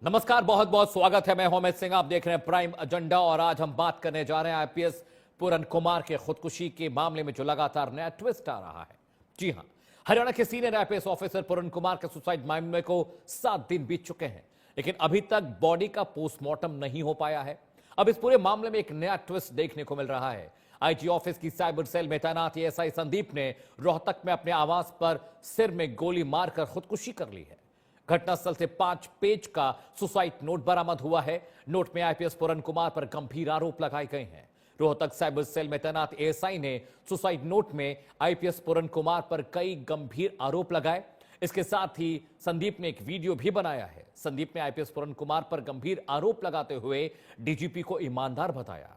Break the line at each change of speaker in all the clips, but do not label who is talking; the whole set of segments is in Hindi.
नमस्कार, बहुत बहुत स्वागत है। मैं हूं अमित सिंह, आप देख रहे हैं प्राइम एजेंडा और आज हम बात करने जा रहे हैं आईपीएस पूरन कुमार के खुदकुशी के मामले में जो लगातार नया ट्विस्ट आ रहा है। जी हां, हरियाणा के सीनियर आईपीएस ऑफिसर पूरन कुमार के सुसाइड मामले को 7 दिन बीत चुके हैं, लेकिन अभी तक बॉडी का पोस्टमार्टम नहीं हो पाया है। अब इस पूरे मामले में एक नया ट्विस्ट देखने को मिल रहा है। आईजी ऑफिस की साइबर सेल में तैनात एएसआई संदीप ने रोहतक में अपने आवास पर सिर में गोली मारकर खुदकुशी कर ली है। घटनास्थल से 5 पेज का सुसाइड नोट बरामद हुआ है। नोट में आईपीएस पूरन कुमार पर गंभीर आरोप लगाए गए हैं। रोहतक साइबर सेल में तैनात एएसआई ने सुसाइड नोट में आईपीएस पूरन कुमार पर कई गंभीर आरोप लगाए। इसके साथ ही संदीप ने एक वीडियो भी बनाया है। संदीप ने आईपीएस पूरन कुमार पर गंभीर आरोप लगाते हुए डीजीपी को ईमानदार बताया।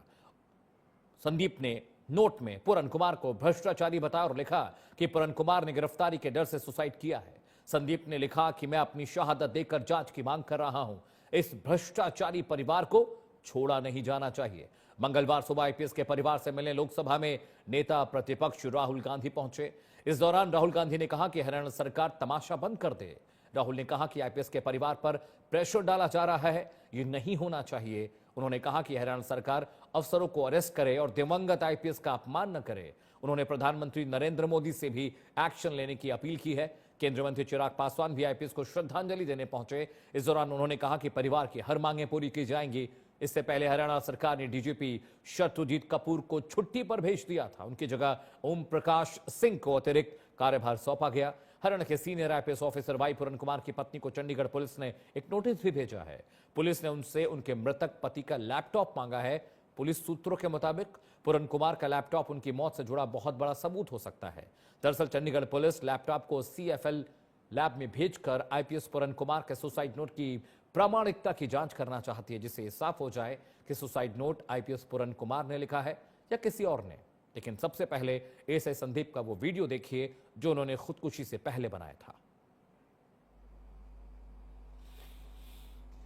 संदीप ने नोट में पूरन कुमार को भ्रष्टाचारी बताया और लिखा कि पूरन कुमार ने गिरफ्तारी के डर से सुसाइड किया है। संदीप ने लिखा कि मैं अपनी शहादत देकर जांच की मांग कर रहा हूं। इस भ्रष्टाचारी परिवार को छोड़ा नहीं जाना चाहिए। मंगलवार सुबह आईपीएस के परिवार से मिलने लोकसभा में नेता प्रतिपक्ष राहुल गांधी पहुंचे। इस दौरान राहुल गांधी ने कहा कि हरियाणा सरकार तमाशा बंद कर दे। राहुल ने कहा कि आईपीएस के परिवार पर प्रेशर डाला जा रहा है, ये नहीं होना चाहिए। उन्होंने कहा कि हरियाणा सरकार अफसरों को अरेस्ट करे और दिवंगत आईपीएस का अपमान न करे। उन्होंने प्रधानमंत्री नरेंद्र मोदी से भी एक्शन लेने की अपील की है। केंद्रीय मंत्री चिराग पासवान भी आईपीएस को श्रद्धांजलि देने पहुंचे। इस दौरान उन्होंने कहा कि परिवार की हर मांगें पूरी की जाएंगी। इससे पहले हरियाणा सरकार ने डीजीपी शत्रुजीत कपूर को छुट्टी पर भेज दिया था। उनकी जगह ओम प्रकाश सिंह को अतिरिक्त कार्यभार सौंपा गया। हरियाणा के सीनियर आईपीएस ऑफिसर वाई पूरन कुमार की पत्नी को चंडीगढ़ पुलिस ने एक नोटिस भी भेजा है। पुलिस ने उनसे उनके मृतक पति का लैपटॉप मांगा है। पुलिस सूत्रों के मुताबिक पूरन कुमार का लैपटॉप उनकी मौत से जुड़ा बहुत बड़ा सबूत हो सकता है। दरअसल चंडीगढ़ पुलिस लैपटॉप को सीएफएल लैब में भेजकर आईपीएस पूरन कुमार के सुसाइड नोट की प्रामाणिकता की जांच करना चाहती है, जिससे साफ हो जाए कि सुसाइड नोट आईपीएस पूरन कुमार ने लिखा है या किसी और ने। लेकिन सबसे पहले एएसआई संदीप का वो वीडियो देखिए जो उन्होंने खुदकुशी से पहले बनाया था।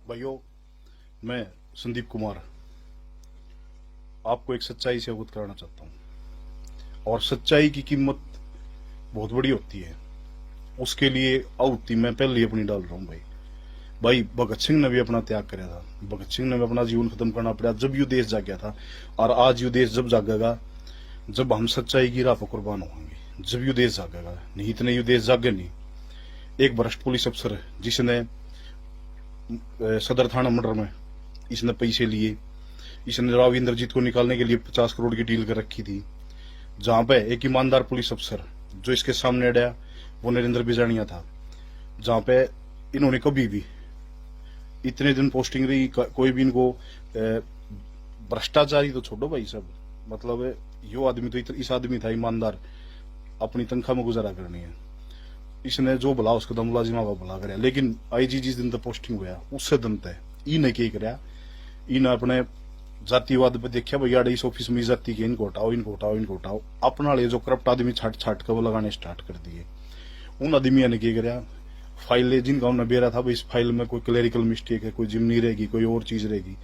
भाइयों, मैं संदीप कुमार आपको एक सच्चाई से अवगत कराना चाहता हूं और सच्चाई की कीमत बहुत बड़ी होती है। उसके लिए आहुति मैं पहले ही अपनी डाल रहा हूं। भाई भगत सिंह ने भी अपना त्याग कराया था। भगत सिंह ने भी अपना जीवन खत्म करना पड़ा जब ये देश जागया था, और आज ये देश जब जागेगा जब हम सच्चाई की राह पर कुर्बान होंगे, जब ये देश जागेगा। नहीं इतने ये देश जागे नहीं। एक भ्रष्ट पुलिस अफसर है जिसने सदर थाना मर्डर में इसने पैसे लिए। इसने राव इंद्रजीत को निकालने के लिए 50 करोड़ की डील कर रखी थी। जहां पे एक ईमानदार पुलिस अफसर जो इसके सामने अड़ा वो नरेंद्र बिजानिया था। जहां पे इन्होंने कभी भी इतने दिन पोस्टिंग रही, कोई भी इनको भ्रष्टाचारी तो छोड़ो भाई सब, मतलब यो आदमी तो इस आदमी था ईमानदार, अपनी तनख्वाह में गुजारा करनी है। इसने जो भला उसको दम मुलाजिमा का भला कराया। लेकिन आईजी जिस दिन तक पोस्टिंग हुआ उससे दिन तय इन्हें क्या कराया, इन अपने जातिवाद पे देखा भैया इस ऑफिस में जाति के इनको हटाओ, इनको हटाओ, इनको हटाओ। अपना ले जो करप्ट आदमी छाट छाट कर वो लगाने स्टार्ट कर दिए। उन आदमियों ने क्या कराया, फाइल जिनका उन्हें बेरा था इस फाइल में कोई क्लेरिकल मिस्टेक है, कोई जिमनी रहेगी, कोई और चीज रहेगी,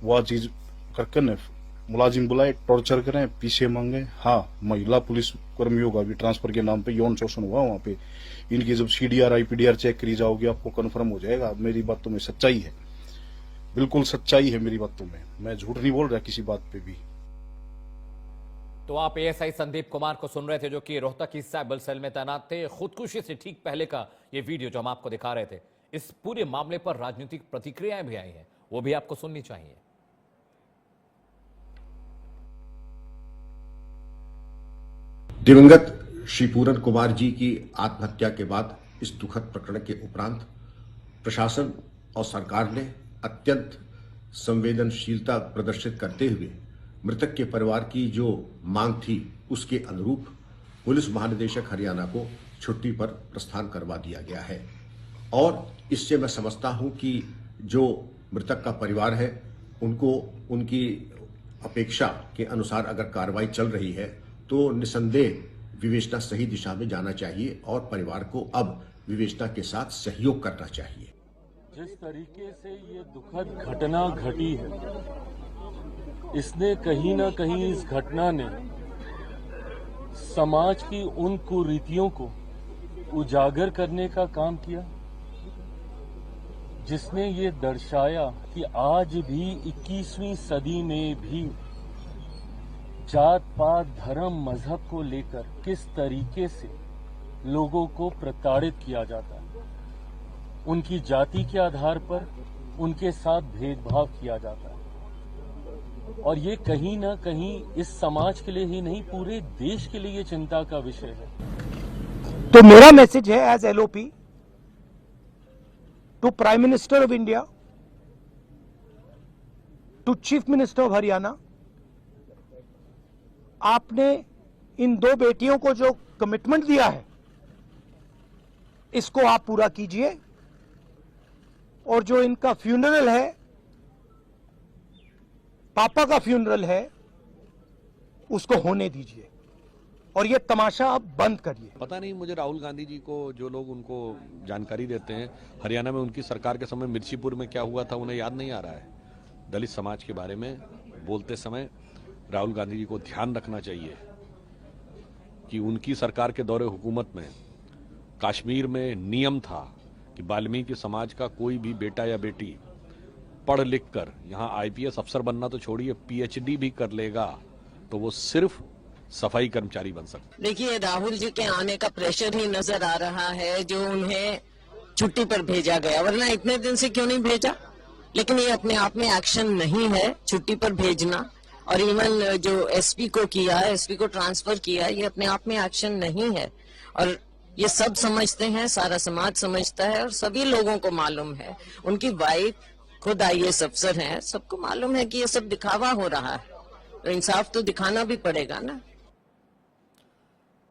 वह चीज करके न मुलाजिम बुलाए, टॉर्चर करें, पीछे मांगे। हाँ, महिला पुलिस कर्मियों का भी ट्रांसफर के नाम पे यौन शोषण हुआ वहां पे। इनकी जब सीडीआर आईपीडीआर चेक करी जाओगी आपको कन्फर्म हो जाएगा। मेरी बातों में सच्चाई है, बिल्कुल सच्चाई है मेरी बातों में, मैं झूठ नहीं बोल रहा किसी बात पे भी।
तो आप एएसआई संदीप कुमार को सुन रहे थे जो कि रोहतक की साइबर सेल में तैनात थे। खुदकुशी से ठीक पहले का ये वीडियो जो हम आपको दिखा रहे थे, इस पूरे मामले पर राजनीतिक प्रतिक्रियाएं भी आई हैं, वो भी आपको सुननी चाहिए।
दिवंगत श्री पूरन कुमार जी की आत्महत्या के बाद इस दुखद प्रकरण के उपरांत प्रशासन और सरकार ने अत्यंत संवेदनशीलता प्रदर्शित करते हुए मृतक के परिवार की जो मांग थी उसके अनुरूप पुलिस महानिदेशक हरियाणा को छुट्टी पर प्रस्थान करवा दिया गया है। और इससे मैं समझता हूं कि जो मृतक का परिवार है उनको उनकी अपेक्षा के अनुसार अगर कार्रवाई चल रही है तो निसंदेह विवेचना सही दिशा में जाना चाहिए और परिवार को अब विवेचना के साथ सहयोग करना चाहिए।
जिस तरीके से ये दुखद घटना घटी है, इसने कहीं ना कहीं इस घटना ने समाज की उन कुरीतियों को उजागर करने का काम किया जिसने ये दर्शाया कि आज भी 21वीं सदी में भी जात पात धर्म मजहब को लेकर किस तरीके से लोगों को प्रताड़ित किया जाता है। उनकी जाति के आधार पर उनके साथ भेदभाव किया जाता है और ये कहीं ना कहीं इस समाज के लिए ही नहीं पूरे देश के लिए चिंता का विषय है।
तो मेरा मैसेज है as LOP to prime minister of India, to chief minister of Haryana, आपने इन दो बेटियों को जो कमिटमेंट दिया है इसको आप पूरा कीजिए और जो इनका फ्यूनरल है, पापा का फ्यूनरल है, उसको होने दीजिए और ये तमाशा अब बंद करिए।
पता नहीं मुझे राहुल गांधी जी को जो लोग उनको जानकारी देते हैं हरियाणा में उनकी सरकार के समय मिर्चीपुर में क्या हुआ था उन्हें याद नहीं आ रहा है। दलित समाज के बारे में बोलते समय राहुल गांधी जी को ध्यान रखना चाहिए कि उनकी सरकार के दौरे हुकूमत में कश्मीर में नियम था कि वाल्मीकि समाज का कोई भी बेटा या बेटी पढ़ लिख कर यहाँ आईपीएस अफसर बनना तो छोड़िए पीएचडी भी कर लेगा तो वो सिर्फ सफाई कर्मचारी बन सकते।
देखिए, राहुल जी के आने का प्रेशर ही नजर आ रहा है जो उन्हें छुट्टी पर भेजा गया, वरना इतने दिन से क्यों नहीं भेजा। लेकिन ये अपने आप में एक्शन नहीं है छुट्टी पर भेजना, और इवन जो एसपी को किया है, एसपी को ट्रांसफर किया, ये अपने आप में एक्शन नहीं है। और ये सब समझते हैं, सारा समाज समझता है और सभी लोगों को मालूम है। उनकी वाइफ खुद आईएएस अफसर हैं, सबको मालूम है कि ये सब दिखावा हो रहा है, तो इंसाफ तो दिखाना भी पड़ेगा ना।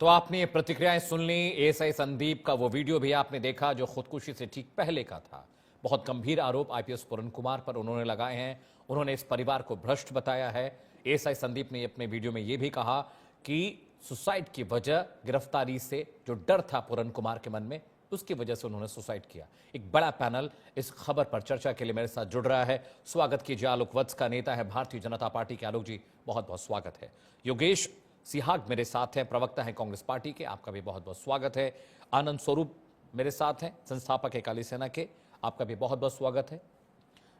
तो आपने ये प्रतिक्रियाएं सुन ली। एएसआई संदीप का वो वीडियो भी आपने देखा जो खुदकुशी से ठीक पहले का था। बहुत गंभीर आरोप आईपीएस पूरन कुमार पर उन्होंने लगाए हैं। उन्होंने इस परिवार को भ्रष्ट बताया है। एएसआई संदीप ने अपने वीडियो में यह भी कहा कि सुसाइड की वजह गिरफ्तारी से जो डर था पूरन कुमार के मन में, उसकी वजह से उन्होंने सुसाइड किया। एक बड़ा पैनल इस खबर पर चर्चा के लिए मेरे साथ जुड़ रहा है। स्वागत कीजिए आलोक वत्स का, नेता है भारतीय जनता पार्टी के। आलोक जी, बहुत बहुत स्वागत है। योगेश सिहाग मेरे साथ हैं, प्रवक्ता हैं कांग्रेस पार्टी के, आपका भी बहुत बहुत स्वागत है। आनंद स्वरूप मेरे साथ हैं, संस्थापक है काली सेना के, आपका भी बहुत बहुत स्वागत है।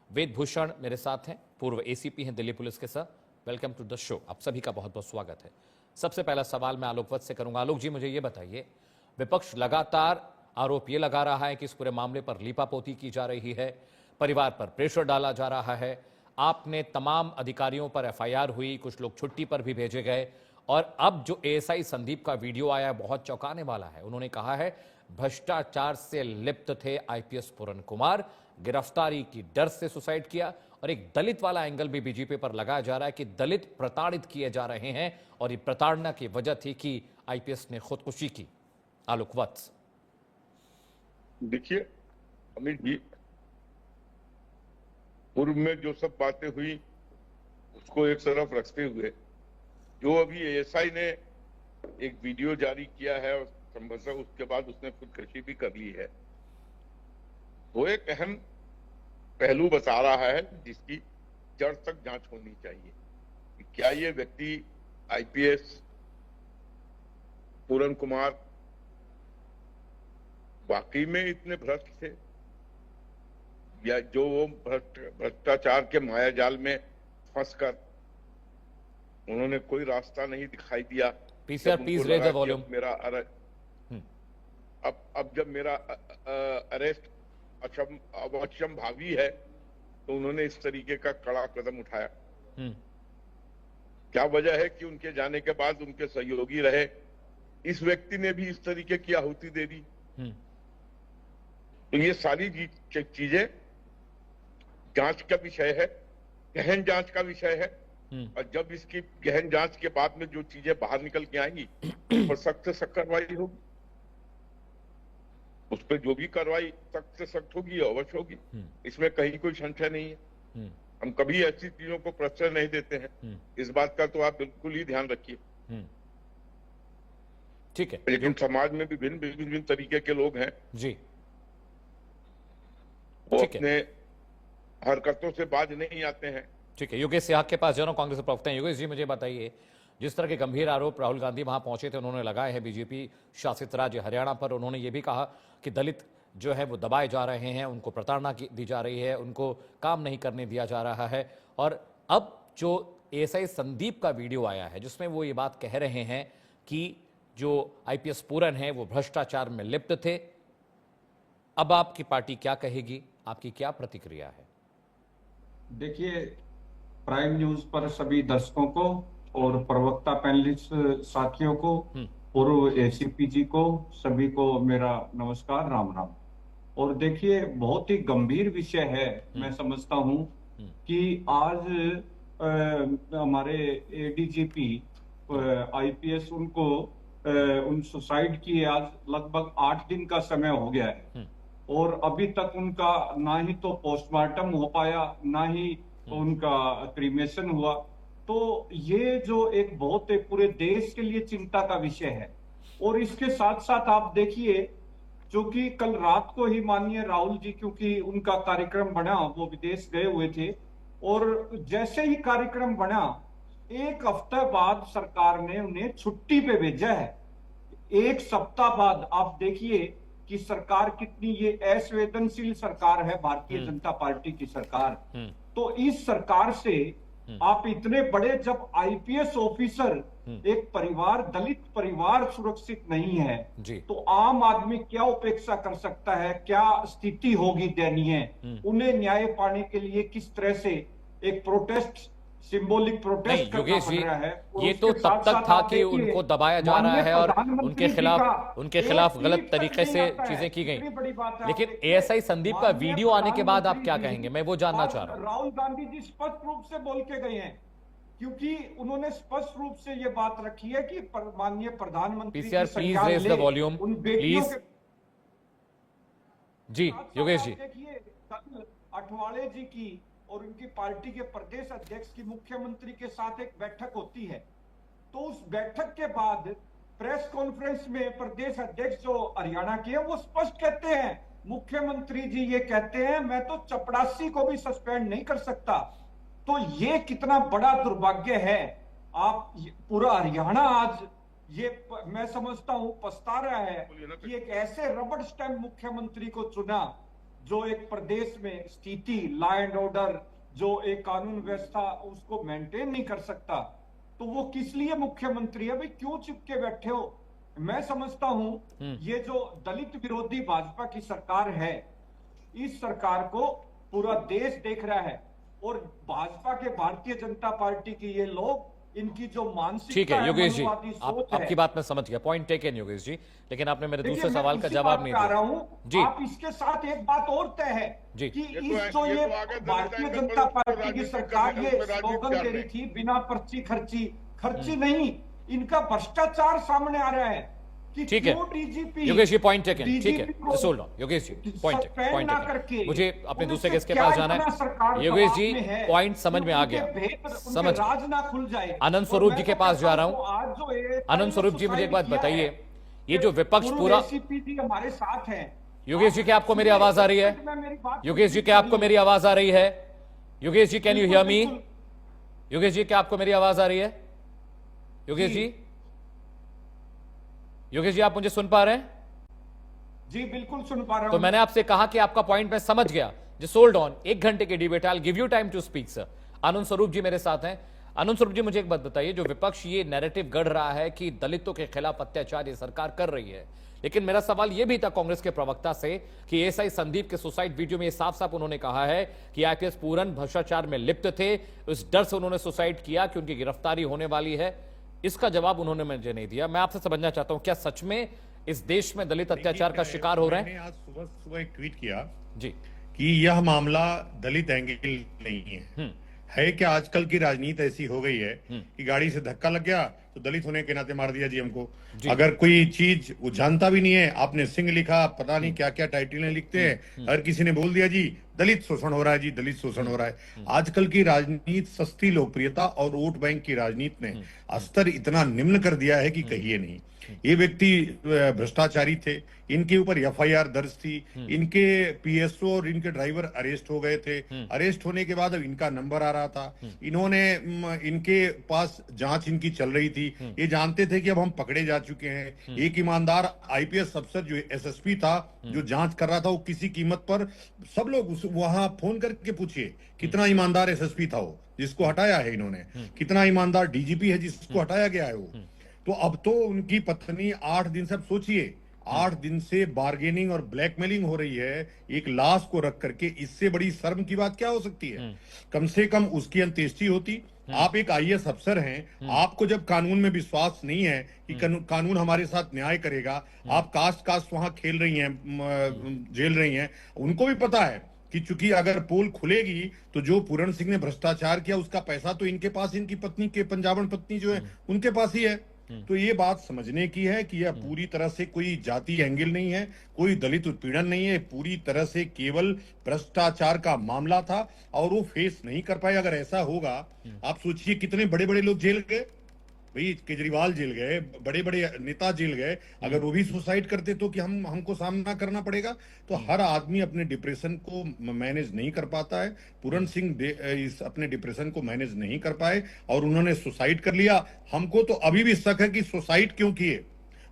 वेद भूषण मेरे साथ हैं, पूर्व एसीपी हैं दिल्ली पुलिस के sir. Welcome to the show, आप सभी का बहुत बहुत स्वागत है। सबसे पहला सवाल मैं आलोक वत्स से करूंगा। आलोक जी, मुझे ये बताइए, विपक्ष लगातार आरोप ये लगा रहा है कि इस पूरे मामले पर लीपापोती की जा रही है, परिवार पर प्रेशर डाला जा रहा है। आपने तमाम अधिकारियों पर एफआईआर हुई, कुछ लोग छुट्टी पर भी भेजे गए, और अब जो एएसआई संदीप का वीडियो आया है बहुत चौंकाने वाला है। उन्होंने कहा है भ्रष्टाचार से लिप्त थे आईपीएस पूरन कुमार, गिरफ्तारी की डर से सुसाइड किया, और एक दलित वाला एंगल भी बीजेपी पर लगाया जा रहा है कि दलित प्रताड़ित किए जा रहे हैं और ये प्रताड़ना की वजह थी कि आईपीएस ने खुदकुशी की। आलोक वत्स,
देखिए अमित जी, पूर्व में जो सब बातें हुई उसको एक तरफ रखते हुए जो अभी एएसआई ने एक वीडियो जारी किया है और संभवतः उसके बाद उसने खुदकुशी भी कर ली है, वो एक अहम पहलू बता रहा है जिसकी जड़ तक जांच होनी चाहिए कि क्या ये व्यक्ति आईपीएस पूरन कुमार वाकई में इतने भ्रष्ट थे, या जो वो भ्रष्टाचार के मायाजाल में फंसकर उन्होंने कोई रास्ता नहीं दिखाई दिया।
PCR please raise the volume.
अब जब मेरा अरेस्ट अवश्यंभावी है तो उन्होंने इस तरीके का कड़ा कदम उठाया। क्या वजह है कि उनके जाने के बाद उनके सहयोगी रहे इस व्यक्ति ने भी इस तरीके की आहुति दे दी? तो ये सारी चीजें जांच का विषय है, गहन जांच का विषय है, और जब इसकी गहन जांच के बाद में जो चीजें बाहर निकल के आएंगी उस पर सख्त से सख्त कार्रवाई होगी। उस पर जो भी कार्रवाई सख्त से सख्त होगी अवश्य होगी, इसमें कहीं कोई संशय नहीं है। हम कभी ऐसी चीजों को प्रश्रय नहीं देते हैं, इस बात का तो आप बिल्कुल ही ध्यान रखिए।
ठीक है,
लेकिन समाज में विभिन्न तरीके के लोग हैं
जी,
वो अपने हरकतों से बाज नहीं आते हैं।
ठीक है, योगेश सिहाग के पास जाना, कांग्रेस प्रवक्ता हैं। योगेश जी, मुझे बताइए, जिस तरह के गंभीर आरोप राहुल गांधी वहां पहुंचे थे उन्होंने लगाए हैं बीजेपी शासित राज्य हरियाणा पर, उन्होंने ये भी कहा कि दलित जो है वो दबाए जा रहे हैं, उनको प्रताड़ना दी जा रही है, उनको काम नहीं करने दिया जा रहा है। और अब जो एएसआई संदीप का वीडियो आया है जिसमें वो ये बात कह रहे हैं कि जो आईपीएस पूरन है वो भ्रष्टाचार में लिप्त थे। अब आपकी पार्टी क्या कहेगी, आपकी क्या प्रतिक्रिया है?
देखिए, प्राइम न्यूज पर सभी दर्शकों को और प्रवक्ता पैनलिस्ट साथियों को, पूर्व एसीपी जी को, सभी को मेरा नमस्कार, राम राम। और देखिए, बहुत ही गंभीर विषय है। मैं समझता हूं कि आज हमारे एडीजीपी आईपीएस उन सुसाइड की आज लगभग 8 दिन का समय हो गया है और अभी तक उनका ना ही तो पोस्टमार्टम हो पाया, ना ही उनका क्रीमेशन हुआ। तो ये जो एक बहुत पूरे देश के लिए चिंता का विषय है। और इसके साथ साथ आप देखिए, जो कि कल रात को ही माननीय राहुल जी, क्योंकि उनका कार्यक्रम बना, वो विदेश गए हुए थे, और जैसे ही कार्यक्रम बना 1 हफ्ते बाद सरकार ने उन्हें छुट्टी पे भेजा है। 1 सप्ताह बाद आप देखिए कि सरकार कितनी ये असंवेदनशील सरकार है, भारतीय जनता पार्टी की सरकार। तो इस सरकार से आप इतने बड़े, जब आईपीएस ऑफिसर एक परिवार, दलित परिवार सुरक्षित नहीं है तो आम आदमी क्या उपेक्षा कर सकता है, क्या स्थिति होगी दयनीय। उन्हें न्याय पाने के लिए किस तरह से एक प्रोटेस्ट, सिंबॉलिक प्रोटेस्ट करना पड़ रहा है।
ये तो तब तक था कि उनको दबाया जा रहा है और उनके खिलाफ गलत तरीके से चीजें की गई। लेकिन एएसआई संदीप का वीडियो आने के बाद आप क्या कहेंगे, मैं वो जानना चाह रहा हूं।
राहुल गांधी जी स्पष्ट रूप से बोल के गए हैं, क्योंकि उन्होंने स्पष्ट रूप से ये बात रखी है कि माननीय प्रधानमंत्री
PCR please raise the volume please. जी योगेश जी,
देखिए, कल अठवाले जी की और उनकी पार्टी के प्रदेश अध्यक्ष की मुख्यमंत्री के साथ एक बैठक होती है। तो उस बैठक के बाद प्रेस कॉन्फ्रेंस में प्रदेश अध्यक्ष जो हरियाणा के हैं वो स्पष्ट कहते हैं, मुख्यमंत्री जी ये कहते हैं मैं तो चपड़ासी को भी सस्पेंड नहीं कर सकता। तो ये कितना बड़ा दुर्भाग्य है। आप पूरा हरियाणा आज ये मैं समझता हूं पछता रहा है कि एक ऐसे रबड़ स्टैम्प मुख्यमंत्री को चुना जो एक प्रदेश में स्थिति, लॉ एंड ऑर्डर, जो एक कानून व्यवस्था उसको मेंटेन नहीं कर सकता। तो वो किस लिए मुख्यमंत्री है भाई, क्यों चिपके बैठे हो? मैं समझता हूं ये जो दलित विरोधी भाजपा की सरकार है, इस सरकार को पूरा देश देख रहा है और भाजपा के, भारतीय जनता पार्टी के ये लोग, इनकी जो मानसिकता,
ठीक है योगेश जी, आपकी बात मैं समझ गया, पॉइंट टेकन योगेश जी। लेकिन आपने मेरे दूसरे सवाल का जवाब नहीं दिया
जी। आप इसके साथ एक बात और तय है
जी
कि इस जो ये भारतीय जनता पार्टी की सरकार ये स्लोगन दे रही थी, बिना पर्ची खर्ची नहीं, इनका भ्रष्टाचार सामने आ रहा है।
ठीक है योगेश जी, पॉइंट टेकन, ठीक है, just hold on Yogesh ji, point taken. मुझे अपने दूसरे गेस्ट के पास जाना है। योगेश जी, पॉइंट समझ में आ गया, समझ। आनंद स्वरूप जी के पास जा रहा हूं। आनंद स्वरूप जी, मुझे एक बात बताइए, ये जो विपक्ष पूरा,
हमारे साथ है।
योगेश जी क्या आपको मेरी आवाज आ रही है? योगेश जी क्या आपको मेरी आवाज आ रही है? Yogesh ji can you hear me? Yogesh ji क्या आपको मेरी आवाज आ रही है? योगेश जी, योगेश जी आप मुझे सुन पा रहे हैं?
जी बिल्कुल सुन पा रहा हूं।
तो मैंने आपसे कहा कि आपका पॉइंट मैं समझ गया। जस्ट होल्ड ऑन, 1 घंटे की debate, I will give you time to speak sir. Anand Swaroop ji मेरे साथ हैं। आनंद स्वरूप जी, मुझे एक बात बताइए, जो विपक्ष ये नैरेटिव गढ़ रहा है कि दलितों के खिलाफ अत्याचार ये सरकार कर रही है, लेकिन मेरा सवाल यह भी था कांग्रेस के प्रवक्ता से कि एएसआई संदीप के सुसाइड वीडियो में साफ साफ उन्होंने कहा है कि आईपीएस पूरन भ्रष्टाचार में लिप्त थे, उस डर से उन्होंने सुसाइड किया कि उनकी गिरफ्तारी होने वाली है। इसका जवाब उन्होंने मुझे नहीं दिया। मैं आपसे समझना चाहता हूं, क्या सच में इस देश में दलित अत्याचार का शिकार हो रहे हैं?
मैंने आज सुबह एक ट्वीट किया
जी
कि यह मामला दलित एंगल नहीं है कि आजकल की राजनीति ऐसी हो गई है कि गाड़ी से धक्का लग गया तो दलित होने के नाते मार दिया जी हमको। अगर कोई चीज वो जानता भी नहीं है, आपने सिंह लिखा, पता नहीं क्या क्या टाइटलें लिखते हैं, हर किसी ने बोल दिया जी दलित शोषण हो रहा है, जी दलित शोषण हो रहा है। आजकल की राजनीति, सस्ती लोकप्रियता और वोट बैंक की राजनीति ने स्तर इतना निम्न कर दिया है कि कहिए नहीं। ये व्यक्ति भ्रष्टाचारी थे, इनके ऊपर एफआईआर दर्ज थी, इनके पीएसओ और इनके ड्राइवर अरेस्ट हो गए थे। अरेस्ट होने के बाद अब इनका नंबर आ रहा था, इन्होंने इनके पास जांच इनकी चल रही थी। थी, ये जानते थे कि अब हम पकड़े जा चुके हैं। एक ईमानदार आईपीएस अफसर जो एसएसपी था, जो जांच कर रहा था, वो किसी कीमत पर, सब लोग वहां फोन करके पूछिए कितना ईमानदार एसएसपी था वो जिसको हटाया है इन्होंने, कितना ईमानदार डीजीपी है जिसको हटाया गया है वो। तो अब तो उनकी पत्नी 8 दिन से, अब सोचिए 8 दिन से बार्गेनिंग और ब्लैकमेलिंग हो रही है एक लाश को रख करके। इससे बड़ी शर्म की बात क्या हो सकती है? कम से कम उसकी अंत्येष्टि होती। आप एक आईएएस अफसर हैं, आपको जब कानून में विश्वास नहीं है कि कानून हमारे साथ न्याय करेगा, आप कास्ट वहां खेल रही हैं, झेल रही हैं। उनको भी पता है कि चूंकि अगर पोल खुलेगी तो जो पूरण सिंह ने भ्रष्टाचार किया उसका पैसा तो इनके पास, इनकी पत्नी के पंजाबन पत्नी जो है उनके पास ही है। तो ये बात समझने की है कि यह पूरी तरह से कोई जाति एंगल नहीं है, कोई दलित उत्पीड़न नहीं है, पूरी तरह से केवल भ्रष्टाचार का मामला था और वो फेस नहीं कर पाए। अगर ऐसा होगा, आप सोचिए कितने बड़े बड़े लोग जेल गए भाई, केजरीवाल जेल गए, बड़े बड़े नेता जेल गए। अगर वो भी सुसाइड करते तो कि हमको सामना करना पड़ेगा। तो हर आदमी अपने डिप्रेशन को मैनेज नहीं कर पाता है। पूरण सिंह इस अपने डिप्रेशन को मैनेज नहीं कर पाए और उन्होंने सुसाइड कर लिया। हमको तो अभी भी शक है कि सुसाइड क्यों किए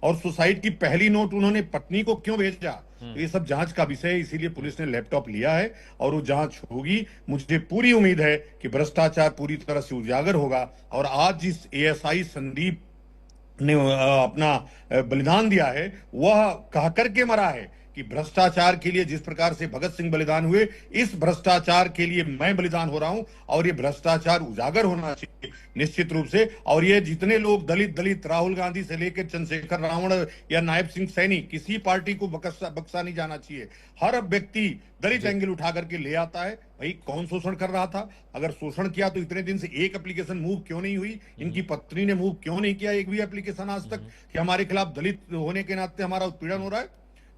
और सुसाइड की पहली नोट उन्होंने पत्नी को क्यों भेजा। तो ये सब जांच का विषय है, इसीलिए पुलिस ने लैपटॉप लिया है और वो जांच होगी। मुझे पूरी उम्मीद है कि भ्रष्टाचार पूरी तरह से उजागर होगा। और आज जिस एएसआई संदीप ने अपना बलिदान दिया है, वह कह करके मरा है कि भ्रष्टाचार के लिए जिस प्रकार से भगत सिंह बलिदान हुए, इस भ्रष्टाचार के लिए मैं बलिदान हो रहा हूं और ये भ्रष्टाचार उजागर होना चाहिए निश्चित रूप से। और ये जितने लोग दलित राहुल गांधी से लेकर चंद्रशेखर रावण या नायब सिंह सैनी, किसी पार्टी को बख्शा नहीं जाना चाहिए। हर व्यक्ति दलित एंगल उठा करके ले आता है। भाई कौन शोषण कर रहा था? अगर शोषण किया तो इतने दिन से एक एप्लीकेशन मूव क्यों नहीं हुई? इनकी पत्नी ने मूव क्यों नहीं किया एक भी एप्लीकेशन आज तक कि हमारे खिलाफ दलित होने के नाते हमारा उत्पीड़न हो रहा है?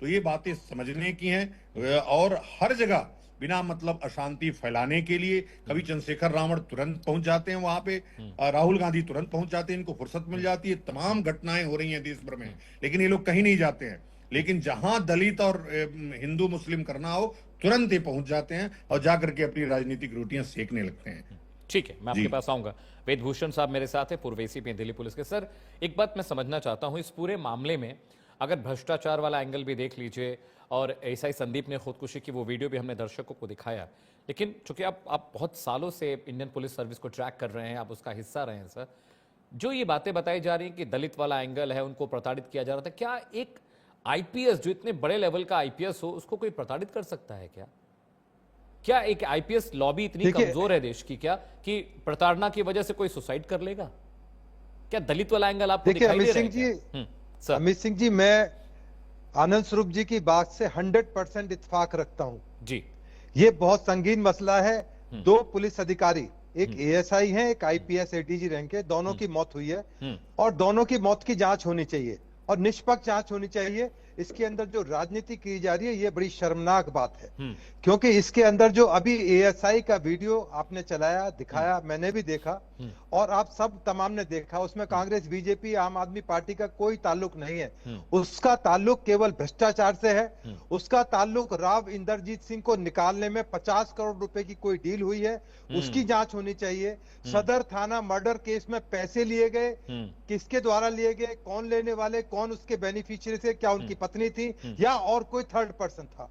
तो ये बातें समझने की हैं। और हर जगह बिना मतलब अशांति फैलाने के लिए कभी चंद्रशेखर रावण तुरंत पहुंच जाते हैं वहां पे, राहुल गांधी तुरंत पहुंच जाते हैं, इनको फुर्सत मिल जाती है। तमाम घटनाएं हो रही हैं देश भर में, लेकिन ये लोग कहीं नहीं जाते हैं। लेकिन जहां दलित और हिंदू मुस्लिम करना हो, तुरंत ये पहुंच जाते हैं और जाकर के अपनी राजनीतिक रोटियां सेकने लगते हैं।
ठीक है, मैं आपके पास आऊंगा। वेदभूषण साहब मेरे साथ है, पूर्व एसीपी दिल्ली पुलिस के। सर, एक बात मैं समझना चाहता हूं, इस पूरे मामले में अगर भ्रष्टाचार वाला एंगल भी देख लीजिए और एएसआई संदीप ने खुदकुशी की वो वीडियो भी हमने दर्शकों को दिखाया, लेकिन चूंकि आप बहुत सालों से इंडियन पुलिस सर्विस को ट्रैक कर रहे हैं, आप उसका हिस्सा रहे हैं सर, जो ये बातें बताई जा रही हैं कि दलित वाला एंगल है, उनको प्रताड़ित किया जा रहा था, क्या एक आईपीएस जो इतने बड़े लेवल का आईपीएस हो, उसको कोई प्रताड़ित कर सकता है क्या? क्या एक आईपीएस लॉबी इतनी कमजोर है देश की क्या कि प्रताड़ना की वजह से कोई सुसाइड कर लेगा? क्या दलित वाला एंगल आपको दिखाई दे रहा है?
अमित सिंह जी, मैं आनंद स्वरूप जी की बात से 100% इत्तेफाक रखता हूं
जी।
ये बहुत संगीन मसला है। 2 पुलिस अधिकारी, एक एएसआई है, एक आईपीएस एडीजी रैंक के, दोनों की मौत हुई है और दोनों की मौत की जांच होनी चाहिए और निष्पक्ष जांच होनी चाहिए। इसके अंदर जो राजनीति की जा रही है, ये बड़ी शर्मनाक बात है, क्योंकि इसके अंदर जो अभी एएसआई का वीडियो आपने चलाया, दिखाया, मैंने भी देखा और आप सब तमाम ने देखा, उसमें कांग्रेस, बीजेपी, आम आदमी पार्टी का कोई ताल्लुक नहीं है। उसका ताल्लुक केवल भ्रष्टाचार से है। उसका ताल्लुक राव इंद्रजीत सिंह को निकालने में 50 करोड़ रुपए की कोई डील हुई है, उसकी जांच होनी चाहिए। सदर थाना मर्डर केस में पैसे लिए गए, किसके द्वारा लिए गए, कौन लेने वाले, कौन उसके बेनिफिशियरी थे, क्या उनकी पत्नी थी या और कोई थर्ड पर्सन था?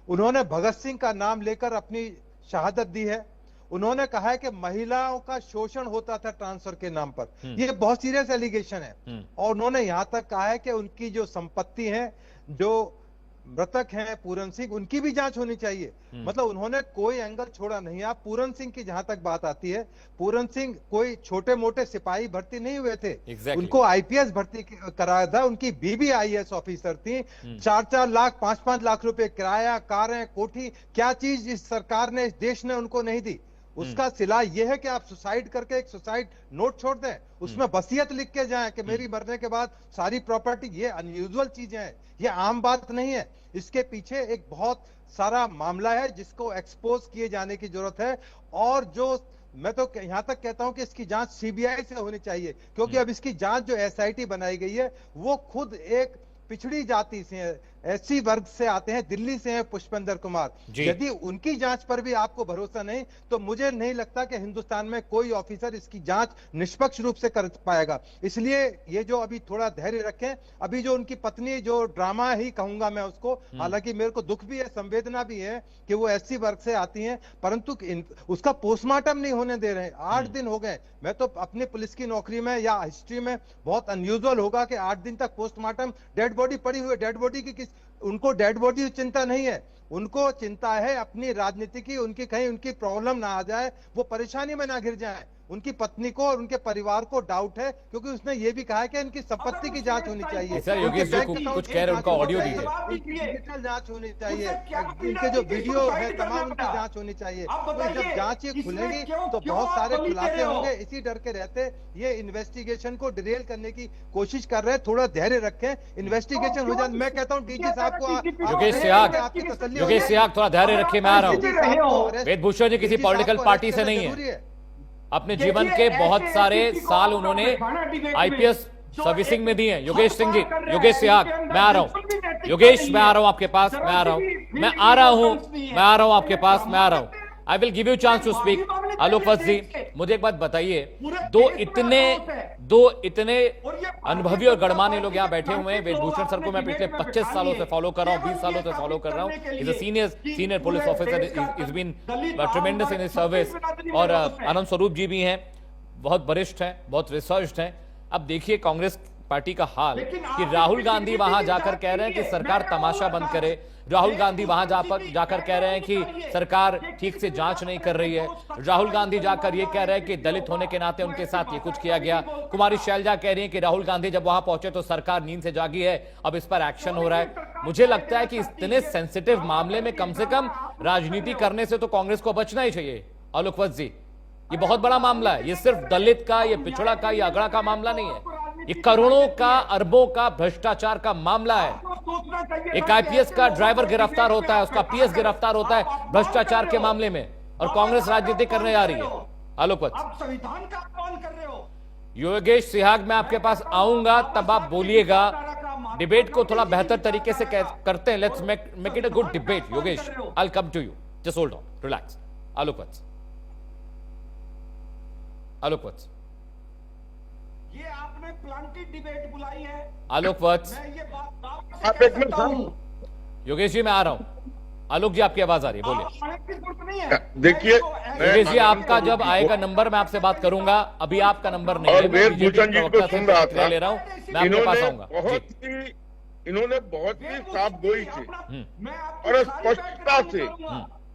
उन्होंने भगत सिंह का नाम लेकर अपनी शहादत दी है। उन्होंने कहा है कि महिलाओं का शोषण होता था ट्रांसफर के नाम पर। ये बहुत सीरियस एलिगेशन है। और उन्होंने यहां तक कहा है कि उनकी जो संपत्ति है, जो मृतक हैं पूरण सिंह, उनकी भी जांच होनी चाहिए। मतलब उन्होंने कोई एंगल छोड़ा नहीं। आप पूरण सिंह की जहां तक बात आती है, पूरण सिंह कोई छोटे मोटे सिपाही भर्ती नहीं हुए थे। उनको आईपीएस भर्ती कराया था। उनकी बीबी आईएएस ऑफिसर थी। 4-4 लाख 5-5 लाख रुपए किराया, कारें, कोठी, क्या चीज इस सरकार ने, इस देश ने उनको नहीं दी? उसका सिला यह है कि आप सुसाइड करके एक सुसाइड नोट छोड़ दें, उसमें वसीयत लिख के जाएं कि मेरी मरने के बाद सारी प्रॉपर्टी। ये अनयूजुअल चीजें हैं, ये आम बात नहीं है। इसके पीछे एक बहुत सारा मामला है जिसको एक्सपोज किए जाने की जरूरत है। और जो मैं तो यहां तक कहता हूं कि इसकी जांच सीबीआई से होनी चाहिए, क्योंकि अब इसकी जांच जो एसआईटी बनाई गई है वो खुद एक पिछड़ी जाति से एससी वर्ग से आते हैं, दिल्ली से हैं पुष्पेंद्र कुमार। यदि उनकी जांच पर भी आपको भरोसा नहीं तो मुझे नहीं लगता कि हिंदुस्तान में कोई ऑफिसर इसकी जांच निष्पक्ष रूप से कर पाएगा। इसलिए ये जो अभी थोड़ा धैर्य रखें। अभी जो उनकी पत्नी जो ड्रामा ही कहूंगा मैं उसको, हालांकि मेरे को दुख भी है, संवेदना भी है कि वो एससी वर्ग से आती हैं, परंतु उसका पोस्टमार्टम नहीं होने दे रहे हैं। 8 दिन हो गए। मैं तो अपनी पुलिस की नौकरी में या हिस्ट्री में बहुत अनयूजुअल होगा कि 8 दिन तक पोस्टमार्टम, डेड बॉडी पड़ी हुई है, डेड बॉडी की उनको डेड बॉडी की चिंता नहीं है, उनको चिंता है अपनी राजनीति की, उनकी कहीं उनकी प्रॉब्लम ना आ जाए, वो परेशानी में ना गिर जाए। उनकी पत्नी को और उनके परिवार को डाउट है, क्योंकि उसने ये भी कहा है कि इनकी संपत्ति की जांच होनी चाहिए।
सर योगेश जी कुछ कह रहे हैं, उनका ऑडियो दीजिए।
डिजिटल जांच होनी चाहिए, इनके जो वीडियो है तमाम उनकी जांच होनी चाहिए। तो जब जांच ये खुलेगी तो बहुत सारे खुलासे होंगे। इसी डर के रहते ये इन्वेस्टिगेशन को डिरेल करने की कोशिश कर रहे हैं। थोड़ा धैर्य रखें, इन्वेस्टिगेशन हो जाए। मैं कहता हूँ डीजी साहब को,
योगेश सिहाग थोड़ा धैर्य रखिए, मैं आ रहा हूँ। वेदभूषण जी किसी पॉलिटिकल पार्टी से नहीं है, अपने जीवन के बहुत सारे साल उन्होंने आईपीएस सर्विसिंग में दिए हैं। योगेश सिंह जी, योगेश सिहाग, मैं आ रहा हूं। योगेश मैं आ रहा हूं आपके पास, मैं आ रहा हूं आपके पास, मैं आ रहा हूं। I will give you chance to speak. Alok Vats ji, मुझे एक बात बताइए, दो इतने अनुभवी और गणमान्य लोग यहाँ बैठे हुए हैं। वेदभूषण सर को मैं पिछले 25 सालों से फॉलो कर रहा हूँ, 20 सालों से फॉलो कर रहा हूँ। Is a senior police officer, is been tremendous in his service. और आनंद स्वरूप जी भी हैं, बहुत वरिष्ठ हैं, बहुत रिसर्च्ड हैं। अब देखिए कांग्रेस पार्टी का हाल कि राहुल गांधी वहां जाकर कह रहे हैं कि सरकार तमाशा बंद करे। राहुल गांधी वहां जाकर कह रहे हैं कि सरकार ठीक से जांच नहीं कर रही है। राहुल गांधी जाकर ये कह रहे हैं कि दलित होने के नाते उनके साथ ये कुछ किया गया। कुमारी शैलजा कह रही है कि राहुल गांधी जब वहां पहुंचे तो सरकार नींद से जागी है, अब इस पर एक्शन हो रहा है। मुझे लगता है कि इतने सेंसिटिव मामले में कम से कम राजनीति करने से तो कांग्रेस को बचना ही चाहिए। आलोक वत्स जी, ये बहुत बड़ा मामला है। ये सिर्फ दलित का, ये पिछड़ा का, ये अगड़ा का मामला नहीं है, ये करोड़ों का, अरबों का भ्रष्टाचार का मामला है। एक आईपीएस का ड्राइवर गिरफ्तार होता है, उसका पीएस गिरफ्तार होता है भ्रष्टाचार के मामले में, और कांग्रेस राजनीति करने जा रही है। आलोक वत्स,
आप संविधान का अपमान कर रहे हो।
योगेश सिहाग, मैं आपके पास आऊंगा तब आप बोलिएगा। डिबेट को थोड़ा बेहतर तरीके से करते हैं। Let's make it a good debate. Yogesh, I will come to you, just hold on, relax. Alok Vats,
ये आपने प्लांटेड डिबेट बुलाई है।
आलोक वत्स,
मैं ये बात कहता हूं।
योगेश जी मैं आ रहा हूं। आलोक जी आपकी आवाज आ रही है, बोलिए।
देखिए
योगेश जी, आपका जब आएगा नंबर मैं आपसे बात करूंगा, अभी आपका नंबर नहीं है।
और वेदभूषण जी को सुन रहा था,
ले रहा हूं, मैं आपके पास आऊंगा।
इन्होंने बहुत ही साफ गोई से और स्पष्टता से,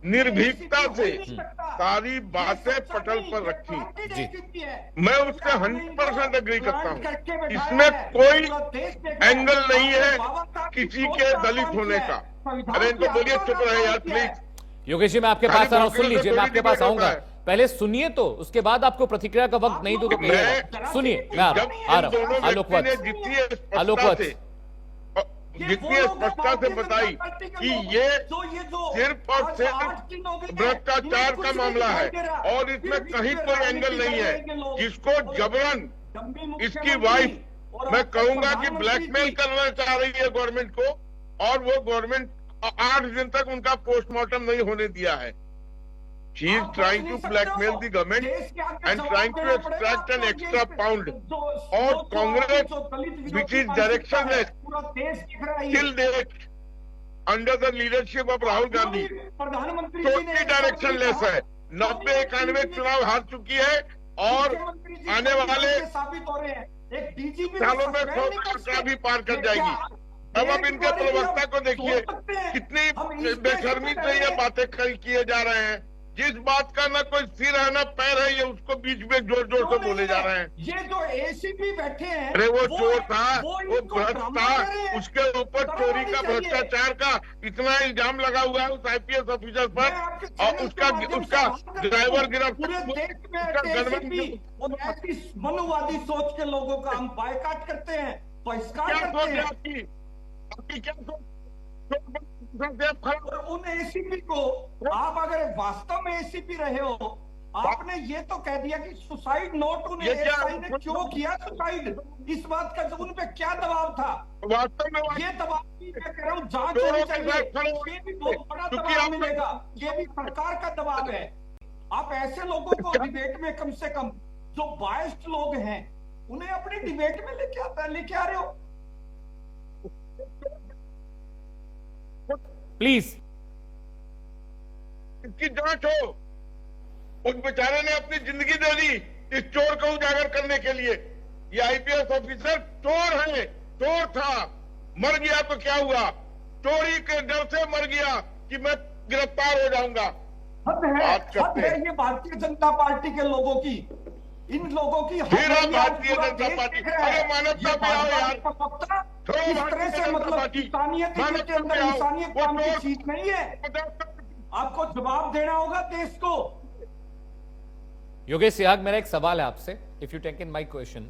निर्भीकता से सारी बातें पटल पर रखी। मैं उससे 100% एग्री करता हूँ। इसमें कोई एंगल नहीं है किसी के दलित होने का। अरे इनको बोलिए चुप रहे यार प्लीज।
योगेश जी मैं आपके पास आ रहा हूँ, सुन लीजिए, मैं आपके पास आऊंगा। पहले सुनिए तो, उसके बाद आपको प्रतिक्रिया का वक्त नहीं दो तो सुनिए। मैं आ रहा हूँ। आलोक वत्स,
जितनी स्पष्टता से बताई कि ये सिर्फ और सिर्फ भ्रष्टाचार का मामला है और इसमें कहीं कोई एंगल नहीं है। जिसको जबरन इसकी वाइफ, मैं कहूंगा कि ब्लैकमेल करना चाह रही है गवर्नमेंट को, और वो गवर्नमेंट 8 दिन तक उनका पोस्टमार्टम नहीं होने दिया है। She is trying to blackmail the government and trying to extract an extra pound. और Congress, which is directionless, till date, under the leadership of Rahul Gandhi, totally directionless है। 90-91 चुनाव हार चुकी है और आने वाले सालों में 100 भी पार कर जाएगी। अब इनके प्रवक्ता को देखिए, कितनी बेशर्मी से ये बातें किए जा रहे हैं। जिस बात का ना कोई सिर है ना पैर है, ये उसको बीच में जोर जोर से बोले जा रहे हैं।
ये जो एसीपी बैठे हैं,
अरे वो चोर था, वो भ्रष्ट था, उसके ऊपर चोरी का, भ्रष्टाचार का इतना इल्जाम लगा हुआ है उस आईपीएस ऑफिसर पर, और उसका ड्राइवर
ऐसी मनुवादी सोच के लोगों का हम बायकाट करते हैं, बहिष्कार करते हैं।
आपकी क्या सोच?
और उन एसीपी को आप अगर वास्तव में एसीपी रहे हो आपने ये तो कह दिया कि सुसाइड नोट उन्हें एएसआई ने क्यों किया सुसाइड, इस बात का उन पे क्या दबाव था?
वास्तव में
ये दबाव भी मैं कह रहा हूँ जांच होनी चाहिए, ये भी बहुत बड़ा दबाव मिलेगा, ये भी सरकार का दबाव है। आप ऐसे लोगों को डिबेट में कम से कम जो बायस्ड लोग हैं उन्हें अपनी डिबेट में लेके आ रहे हो।
प्लीज
इसकी जांच हो। उस बेचारे ने अपनी जिंदगी दे दी इस चोर को उजागर करने के लिए। ये आईपीएस ऑफिसर चोर है, चोर था, मर गया तो क्या हुआ? चोरी के डर से मर गया कि मैं गिरफ्तार हो जाऊंगा।
हद है ये भारतीय जनता पार्टी के लोगों की, इन लोगों की
फिर आप भारतीय जनता पार्टी, अरे मानवता पे आओ यार,
इस तरह से मतलब इंसानियत के अंदर इंसानियत नाम की चीज नहीं है। आपको जवाब देना होगा देश को।
योगेश सिहाग, मेरा एक सवाल है आपसे, if you take in my question,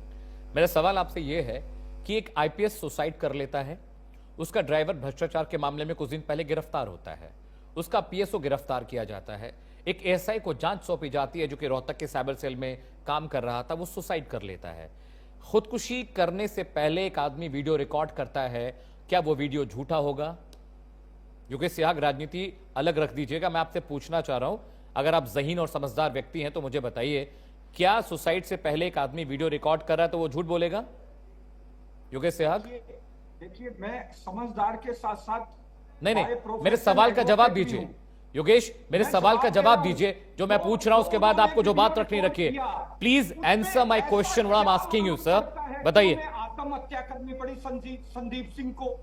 मेरा सवाल आपसे यह है कि एक आईपीएस सुसाइड कर लेता है, उसका ड्राइवर भ्रष्टाचार के मामले में कुछ दिन पहले गिरफ्तार होता है, उसका पीएसओ गिरफ्तार किया जाता है, एक एएसआई को जांच सौंपी जाती है जो कि रोहतक के साइबर सेल में काम कर रहा था, वो सुसाइड कर लेता है। खुदकुशी करने से पहले एक आदमी वीडियो रिकॉर्ड करता है, क्या वो वीडियो झूठा होगा? योगेश सिहाग, राजनीति अलग रख दीजिएगा, मैं आपसे पूछना चाह रहा हूं, अगर आप ज़हीन और समझदार व्यक्ति हैं तो मुझे बताइए, क्या सुसाइड से पहले एक आदमी वीडियो रिकॉर्ड कर रहा है तो वो झूठ बोलेगा? योगेश सिहाग,
देखिए मैं समझदार के साथ साथ
नहीं, मेरे सवाल का जवाब दीजिए योगेश, मेरे सवाल का जवाब दीजिए, जो मैं पूछ रहा हूं उसके बाद आपको जो बात रखनी रखिए। Please answer my question what I am asking you sir, बताइए।
आत्महत्या करनी पड़ी संदीप सिंह को,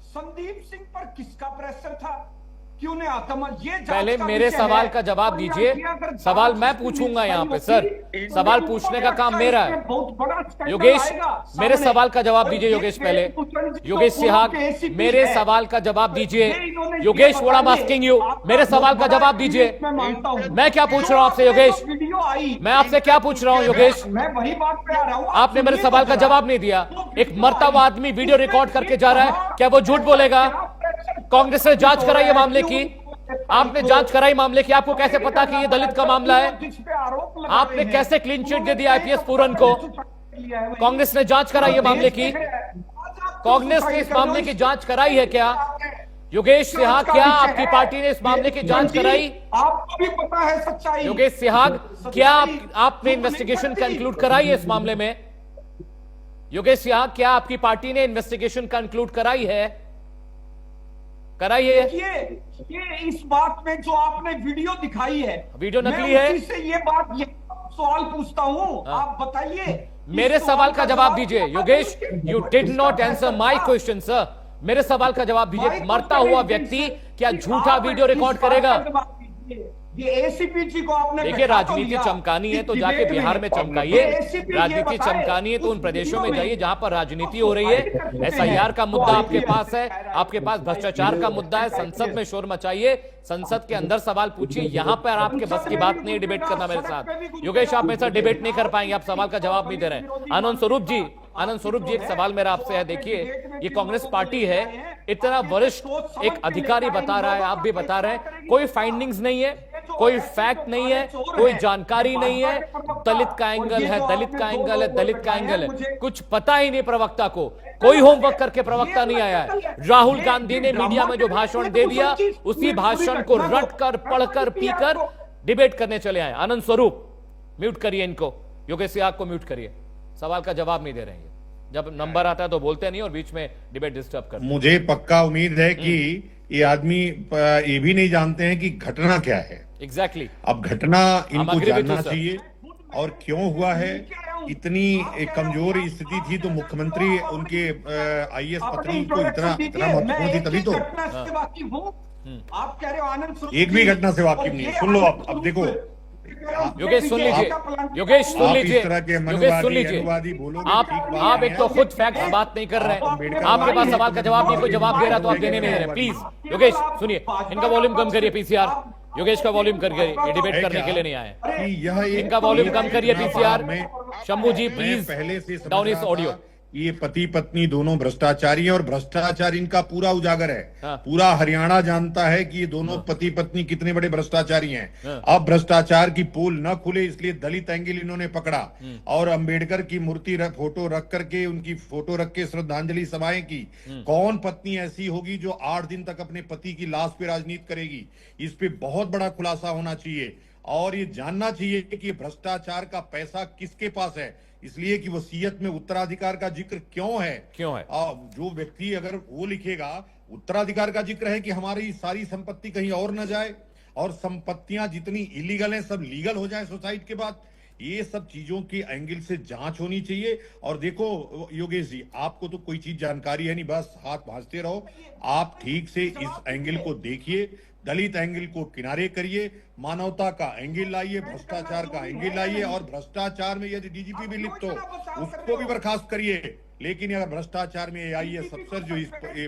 संदीप सिंह पर किसका प्रेशर था कि उन्हें आत्महत्या?
पहले मेरे सवाल का जवाब दीजिए, सवाल मैं पूछूंगा यहाँ पे सर, सवाल पूछने का काम मेरा है। योगेश, मेरे सवाल का जवाब दीजिए योगेश, पहले योगेश सिहाग मेरे सवाल का जवाब दीजिए। Yogesh, what I am asking you, मेरे सवाल का जवाब दीजिए। मैं क्या पूछ रहा हूँ आपसे योगेश, मैं आपसे क्या पूछ रहा हूँ योगेश?
मैं वही बात पे आ रहा हूँ,
आपने मेरे सवाल का जवाब नहीं दिया। एक मरता हुआ आदमी वीडियो रिकॉर्ड करके जा रहा है, क्या वो झूठ बोलेगा? कांग्रेस ने जांच कराई है मामले की, आपने जांच कराई मामले की, आपको कैसे पता कि ये दलित का मामला है? आपने कैसे क्लीन चिट दे दी आईपीएस पूरन को? कांग्रेस ने जांच कराई है मामले की, कांग्रेस ने इस मामले की जांच कराई है क्या? योगेश सिहाग, क्या आपकी पार्टी ने इस मामले की जांच कराई?
आपको भी पता है सच्चाई।
योगेश सिहाग, क्या आपने इन्वेस्टिगेशन कंक्लूड कराई है इस मामले में? योगेश सिहाग, क्या आपकी पार्टी ने इन्वेस्टिगेशन कंक्लूड कराई है? कराइए।
ये इस बात में जो आपने वीडियो दिखाई है,
वीडियो नकली है,
से ये बात, ये सवाल पूछता हूं, आप बताइए।
मेरे सवाल का जवाब दीजिए Yogesh, you did not answer my question sir, मेरे सवाल का जवाब दीजिए। मरता हुआ व्यक्ति क्या झूठा वीडियो रिकॉर्ड करेगा?
ये एसीपी जी को आपने,
देखिए राजनीति चमकानी है तो जाके बिहार में चमकाइए, राजनीति चमकानी है तो उन प्रदेशों में जाइए जहां पर राजनीति हो रही है। एसआईआर का मुद्दा आपके पास है, आपके पास भ्रष्टाचार का मुद्दा है, संसद में शोर मचाइए, संसद के अंदर सवाल पूछिए, यहां पर आपके बस की बात नहीं डिबेट करना मेरे साथ। योगेश, आप मेरे साथ डिबेट नहीं कर पाएंगे, आप सवाल का जवाब नहीं दे रहे हैं। आनंद स्वरूप जी, एक सवाल मेरा आपसे है, देखिए ये कांग्रेस पार्टी है, इतना वरिष्ठ एक अधिकारी बता रहा है, आप भी बता रहे हैं, कोई फाइंडिंग्स नहीं है, कोई फैक्ट नहीं है, कोई जानकारी नहीं है, दलित का एंगल है, दलित का एंगल है, दलित का एंगल है, कुछ पता ही नहीं प्रवक्ता को, कोई होमवर्क करके प्रवक्ता नहीं आया है। राहुल गांधी ने मीडिया में जो भाषण दे दिया, उसी भाषण को रट कर, पढ़कर, पीकर डिबेट करने चले आए। आनंद स्वरूप, म्यूट करिए इनको, योगेश सिहाग को म्यूट करिए, सवाल का जवाब नहीं दे रहे हैं, जब नंबर आता है तो बोलते नहीं और बीच में डिबेट डिस्टर्ब करते।
मुझे पक्का उम्मीद है कि ये आदमी ये भी नहीं जानते हैं कि घटना क्या है।
एग्जैक्टली
अब घटना इनको जानना चाहिए और क्यों हुआ है। इतनी एक कमजोर स्थिति थी तो मुख्यमंत्री उनके आईएएस पत्नी को इतना महत्वपूर्ण थी, तभी तो
आप कह रहे हो आनंद,
एक भी घटना से वाकिफ नहीं है। सुन लो अब देखो
योगेश, सुन लीजिए योगेश, सुन लीजिए योगेश, सुन लीजिए, आप एक तो खुद फैक्ट बात नहीं कर रहे हैं, आपके पास सवाल का जवाब नहीं, कोई जवाब दे रहा तो आप देने नहीं दे रहे। प्लीज योगेश सुनिए, इनका वॉल्यूम कम करिए, पीसीआर योगेश का वॉल्यूम कर करिए, ये डिबेट करने के लिए नहीं आए, इनका वॉल्यूम कम करिए PCR. Shambhu ji please down इस ऑडियो।
ये पति पत्नी दोनों भ्रष्टाचारी हैं और भ्रष्टाचार इनका पूरा उजागर है।
हाँ।
पूरा हरियाणा जानता है कि ये दोनों पति पत्नी कितने बड़े भ्रष्टाचारी हैं।
हाँ।
अब भ्रष्टाचार की पोल न खुले इसलिए दलित एंगल इन्होंने पकड़ा और अंबेडकर की मूर्ति फोटो रख करके उनकी फोटो रख के श्रद्धांजलि सभाएं की। कौन पत्नी ऐसी होगी जो 8 दिन तक अपने पति की लाश पे राजनीति करेगी? इस पे बहुत बड़ा खुलासा होना चाहिए और ये जानना चाहिए कि ये भ्रष्टाचार का पैसा किसके पास है, इसलिए कि वसीयत में उत्तराधिकार का जिक्र क्यों है। जो व्यक्ति अगर वो लिखेगा उत्तराधिकार का जिक्र है कि हमारी सारी संपत्ति कहीं और न जाए और संपत्तियां जितनी इलीगल हैं सब लीगल हो जाए सुसाइड के बाद, ये सब चीजों की एंगल से जांच होनी चाहिए। और देखो योगेश जी, आपको तो कोई चीज जानकारी है नहीं, बस हाथ भांजते रहो। आप ठीक से इस एंगल को देखिए, दलित एंगल को किनारे करिए, मानवता का एंगल लाइए, भ्रष्टाचार का एंगल लाइए और भ्रष्टाचार में यदि डीजीपी भी लिप्त हो उसको भी बर्खास्त करिए। लेकिन अगर भ्रष्टाचार में AIS अफसर जो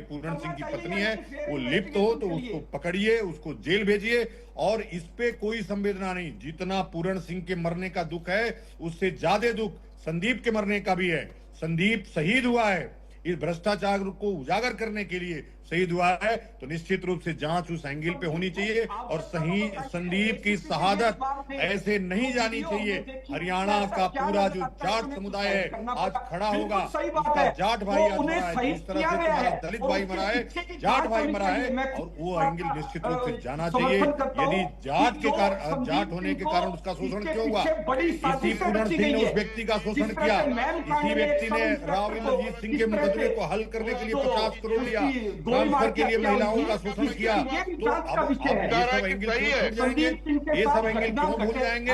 पूरण सिंह की पत्नी है वो लिप्त हो तो उसको पकड़िए, उसको जेल भेजिए और इस पे कोई संवेदना नहीं। जितना पूरण सिंह के मरने का दुख है उससे ज्यादा दुख संदीप के मरने का भी है। संदीप शहीद हुआ है, इस भ्रष्टाचार को उजागर करने के लिए शहीद हुआ है, तो निश्चित रूप से जांच उस एंगल पे होनी चाहिए और सही संदीप की शहादत ऐसे नहीं जानी चाहिए। हरियाणा का पूरा जो जाट समुदाय है आज खड़ा होगा, उसका जाट भाई आज मरा है, जिस तरह से तुम्हारा दलित भाई मरा है, जाट भाई मरा है और वो एंगल निश्चित रूप से जाना चाहिए। यदि जाट के कारण, जाट होने के कारण उसका शोषण क्यों हुआ, इसी पूरण सिंह ने उस व्यक्ति का शोषण किया, इसी व्यक्ति ने राव इंद्रजीत सिंह के मुकदमे को हल करने के लिए 50 करोड़ लिया, ट्रांसफर के लिए महिलाओं का शोषण किया। तो अब ये सब एंगल क्यों भूल जाएंगे, ये सब एंगल क्यों भूल जाएंगे?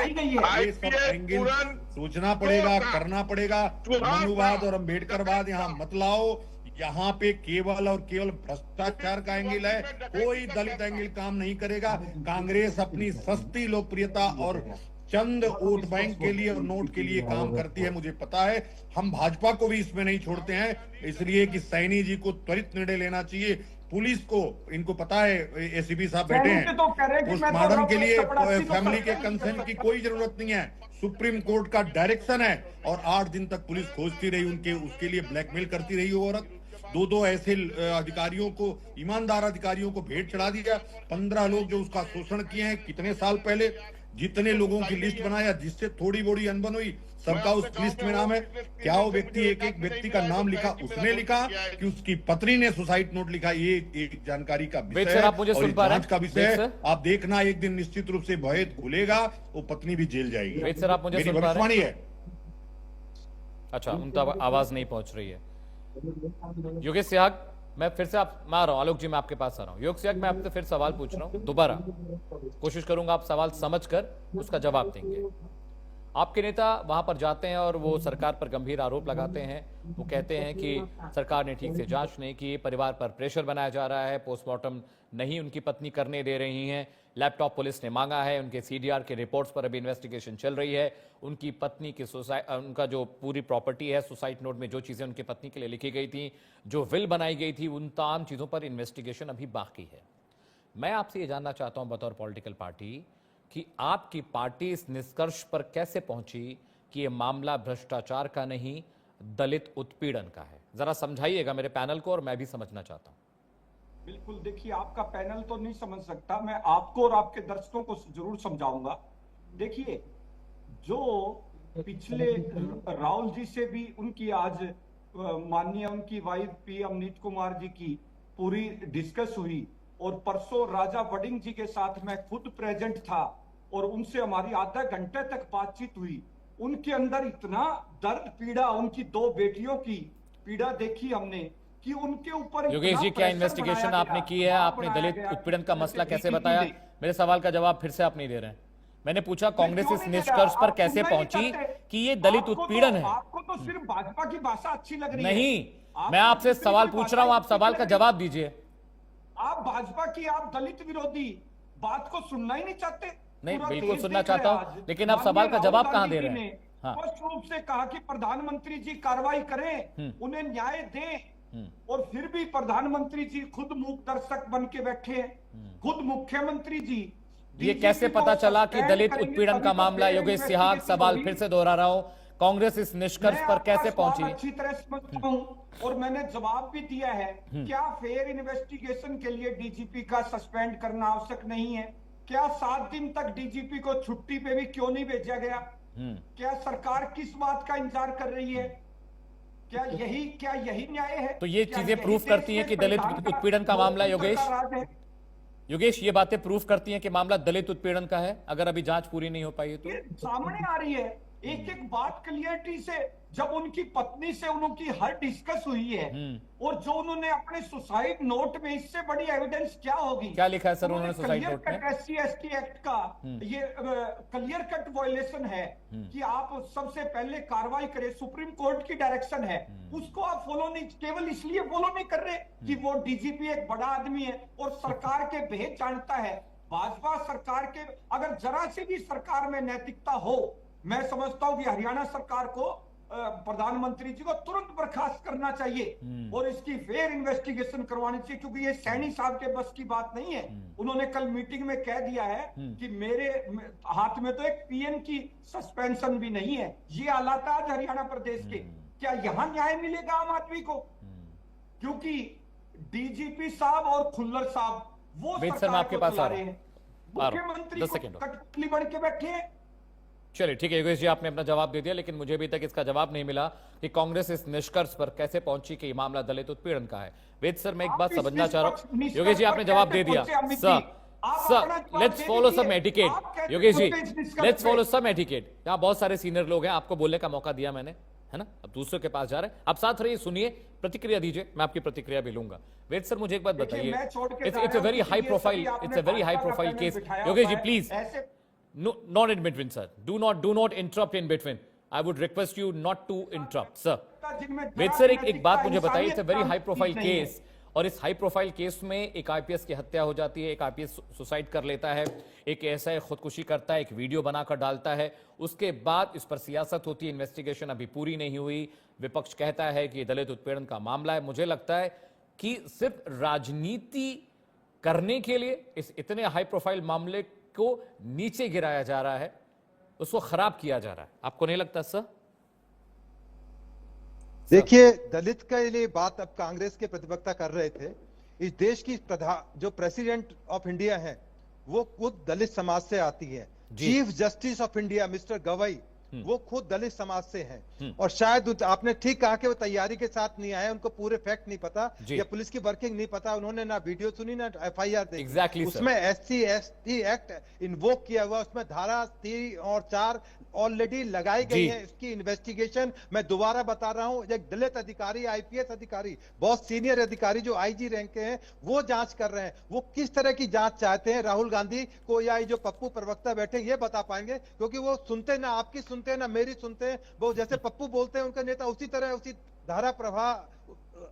ये सब एंगल सोचना पड़ेगा, करना पड़ेगा। मनुवाद और अम्बेडकरवाद यहाँ मत लाओ, यहाँ पे केवल और केवल भ्रष्टाचार का एंगल है, कोई दलित एंगल काम नहीं करेगा। कांग्रेस अपनी सस्ती लोकप्रियता और चंद वोट बैंक के लिए और नोट के लिए काम करती है, मुझे पता है। हम भाजपा को भी इसमें नहीं छोड़ते हैं, इसलिए कि सैनी जी को त्वरित निर्णय लेना चाहिए। पुलिस को, इनको पता है एसीपी साहब बैठे हैं, पोस्टमार्टम के लिए फैमिली के कंसेंट की कोई जरूरत नहीं है, सुप्रीम कोर्ट का डायरेक्शन है और 8 दिन तक पुलिस खोजती रही, उनके उसके लिए ब्लैकमेल करती रही वो औरत। 2 ऐसे अधिकारियों को, ईमानदार अधिकारियों को भेंट चढ़ा दिया। 15 लोग जो उसका शोषण किए हैं कितने साल पहले, जितने लोगों की लिस्ट बनाया जिससे थोड़ी बोड़ी अनबन हुई, सबका उस लिस्ट में नाम है। क्या वो व्यक्ति एक व्यक्ति का नाम लिखा, उसने लिखा कि उसकी पत्नी ने सुसाइड नोट लिखा, ये एक जानकारी का विषय है और जांच का विषय है। आप देखना एक दिन निश्चित रूप से भेद खुलेगा, वो पत्नी भी जेल जाएगी।
सर आप मुझे
मेरी भविष्यवाणी है।
अच्छा, उनका आवाज नहीं पहुंच रही है। योगेश सिहाग, मैं फिर से मैं आ रहा हूं, आलोक जी मैं आपके पास आ रहा हूं। योग सिहाग, मैं आपसे फिर सवाल पूछ रहा हूं, दोबारा कोशिश करूंगा आप सवाल समझकर उसका जवाब देंगे। आपके नेता वहां पर जाते हैं और वो सरकार पर गंभीर आरोप लगाते हैं। वो कहते हैं कि सरकार ने ठीक से जांच नहीं की, परिवार पर प्रेशर बनाया जा रहा है, पोस्टमार्टम नहीं उनकी पत्नी करने दे रही हैं, लैपटॉप पुलिस ने मांगा है, उनके CDR के रिपोर्ट्स पर अभी इन्वेस्टिगेशन चल रही है, उनकी पत्नी की उनका जो पूरी प्रॉपर्टी है सुसाइड नोट में जो चीजें उनकी पत्नी के लिए लिखी गई थी, जो विल बनाई गई थी, उन तमाम चीजों पर इन्वेस्टिगेशन अभी बाकी है। मैं आपसे ये जानना चाहता हूं बतौर पॉलिटिकल पार्टी कि आपकी पार्टी इस निष्कर्ष पर कैसे पहुंची कि यह मामला भ्रष्टाचार का नहीं दलित उत्पीड़न का है। जरा समझाइएगा मेरे पैनल को और मैं भी समझना चाहता हूं।
बिल्कुल, देखिए आपका पैनल तो नहीं समझ सकता, मैं आपको और आपके दर्शकों को जरूर समझाऊंगा। देखिए, जो पिछले राहुल जी से भी उनकी आज माननीय उनकी वाइफ PM नीत कुमार जी की पूरी डिस्कस हुई और परसों राजा वडिंग जी के साथ मैं खुद प्रेजेंट था और उनसे हमारी आधा घंटे तक बातचीत हुई। उनके अंदर इतना दर्द पीड़ा, उनकी 2 बेटियों की पीड़ा देखी हमने कि उनके ऊपर।
योगेश जी, क्या इन्वेस्टिगेशन आपने की है? आपने दलित उत्पीड़न का मसला कैसे बताया? मेरे सवाल का जवाब फिर से आप नहीं दे रहे हैं। मैंने पूछा कांग्रेस इस निष्कर्ष पर कैसे पहुंची कि ये दलित उत्पीड़न है?
आपको तो सिर्फ भाजपा की भाषा अच्छी लग रही है।
नहीं, मैं आपसे सवाल पूछ रहा हूं, आप सवाल का जवाब दीजिए।
आप भाजपा की, आप दलित विरोधी बात को सुनना ही नहीं चाहते।
नहीं, बिल्कुल सुनना चाहता हूं, लेकिन आप सवाल का जवाब कहां दे रहे हैं?
स्पष्ट रूप से कहा कि प्रधानमंत्री जी कार्रवाई करें, उन्हें न्याय दें, और फिर भी प्रधानमंत्री जी खुद मूक दर्शक बन के बैठे हैं, खुद मुख्यमंत्री जी।
ये कैसे पता चला कि दलित उत्पीड़न का मामला? योगेश सिहाग, सवाल फिर से दोहरा रहा हूं, कांग्रेस इस निष्कर्ष
मैं
पर
आपका
कैसे
सवाल
पहुंची?
अच्छी तरह समझता हूं और मैंने जवाब भी दिया है। क्या फेयर इन्वेस्टिगेशन के लिए डीजीपी का सस्पेंड करना आवश्यक नहीं है? क्या 7 दिन तक डीजीपी को छुट्टी पे भी क्यों नहीं भेजा गया? क्या सरकार किस बात का इंतजार कर रही है? क्या यही न्याय है?
तो ये
क्या
चीजें
यही
प्रूफ
देश
करती हैं
में
कि दलित
संविधान का
उत्पीड़न का मामला है,
लोकतंत्र
योगेश?
का राज है?
योगेश, ये बातें प्रूफ करती हैं कि मामला दलित उत्पीड़न का है, अगर अभी जांच पूरी नहीं हो पाई है तो?
ये सामने आ रही है, एक एक बात क्लियरिटी से। जब उनकी पत्नी से उनकी हर डिस्कस हुई है और जो उन्होंने अपने सुसाइड नोट में, इससे बड़ी एविडेंस क्या होगी?
क्या लिखा है सर उन्होंने सुसाइड नोट में?
SC ST एक्ट का ये क्लियर कट वायलेशन है कि आप सबसे पहले कार्रवाई करें, सुप्रीम कोर्ट की डायरेक्शन है, उसको आप फॉलो नहीं, केवल इसलिए फॉलो नहीं कर रहे कि वो डीजीपी एक बड़ा आदमी है और सरकार के भेद जानता है। भाजपा सरकार के अगर जरा से भी सरकार में नैतिकता हो, मैं समझता हूं कि हरियाणा सरकार को, प्रधानमंत्री जी को तुरंत बर्खास्त करना चाहिए और इसकी फेयर इन्वेस्टिगेशन करवानी चाहिए, क्योंकि ये सैनी साहब के बस की बात नहीं है। उन्होंने कल मीटिंग में कह दिया है कि मेरे हाथ में तो एक पीएम की सस्पेंशन भी नहीं है। ये हालात आज हरियाणा प्रदेश के, क्या यहां न्याय मिलेगा आम आदमी को? क्योंकि डीजीपी साहब और खुल्लर साहब वो
सर, मैं आपके पास आ रहे
हैं,
रहा
मुख्यमंत्री
10 सेकंड
कठपुतली बन के बैठे हैं।
चलिए ठीक है योगेश जी, आपने अपना जवाब दे दिया, लेकिन मुझे अभी तक इसका जवाब नहीं मिला कि कांग्रेस इस निष्कर्ष पर कैसे पहुंची कि मामला दलित उत्पीड़न का है। वेद सर, मैं एक बात समझना चाह रहा हूं। योगेश जी, आपने जवाब दे दिया। Sir, let's follow some etiquette. Yogesh ji, let's follow some etiquette. यहाँ बहुत सारे सीनियर लोग हैं, आपको बोलने का मौका दिया मैंने, है ना? अब दूसरों के पास जा रहे हैं, आप साथ रहिए, सुनिए, प्रतिक्रिया दीजिए, मैं आपकी प्रतिक्रिया भी लूंगा। वेद सर, मुझे एक बात बताइए, it's a very high profile case. Yogesh ji please, no, not in between, sir. Do not interrupt in between. I would request you not to interrupt, sir. Ved sir, एक बात मुझे बताइए, it's a very high profile case, और इस हाई प्रोफाइल केस में एक आईपीएस की हत्या हो जाती है, एक आईपीएस सुसाइड कर लेता है, एक एएसआई खुदकुशी करता है, एक वीडियो बनाकर डालता है, उसके बाद इस पर सियासत होती है, इन्वेस्टिगेशन अभी पूरी नहीं हुई, विपक्ष कहता है कि दलित उत्पीड़न का मामला है। मुझे लगता है कि सिर्फ राजनीति करने के लिए इस इतने हाई प्रोफाइल मामले को नीचे गिराया जा रहा है, उसको खराब किया जा रहा है, आपको नहीं लगता सर?
देखिए, दलित के लिए बात अब कांग्रेस के प्रतिवक्ता कर रहे थे। इस देश की जो प्रेसिडेंट ऑफ इंडिया है वो खुद दलित समाज से आती है। Chief justice of India mister Gavai वो खुद दलित समाज से हैं और शायद आपने ठीक कहा कि वो तैयारी के साथ नहीं आए, उनको पूरे फैक्ट नहीं पता या पुलिस की वर्किंग नहीं पता, उन्होंने ना वीडियो सुनी ना एफआईआर देखी।
Exactly,
उसमें SC ST एक्ट इन्वोक किया हुआ, उसमें धारा 3 और 4 ऑलरेडी लगाई गई है। इसकी इन्वेस्टिगेशन मैं दोबारा बता रहा हूं, एक दलित अधिकारी, आईपीएस अधिकारी, बहुत सीनियर अधिकारी जो आईजी रैंक के हैं, वो जांच कर रहे हैं। वो किस तरह की जांच चाहते हैं राहुल गांधी को या जो पप्पू प्रवक्ता बैठे ये बता पाएंगे, क्योंकि वो सुनते ना आपकी सुनते हैं ना मेरी सुनते हैं। वो जैसे पप्पू बोलते हैं उनके नेता, उसी तरह उसी धारा प्रवाह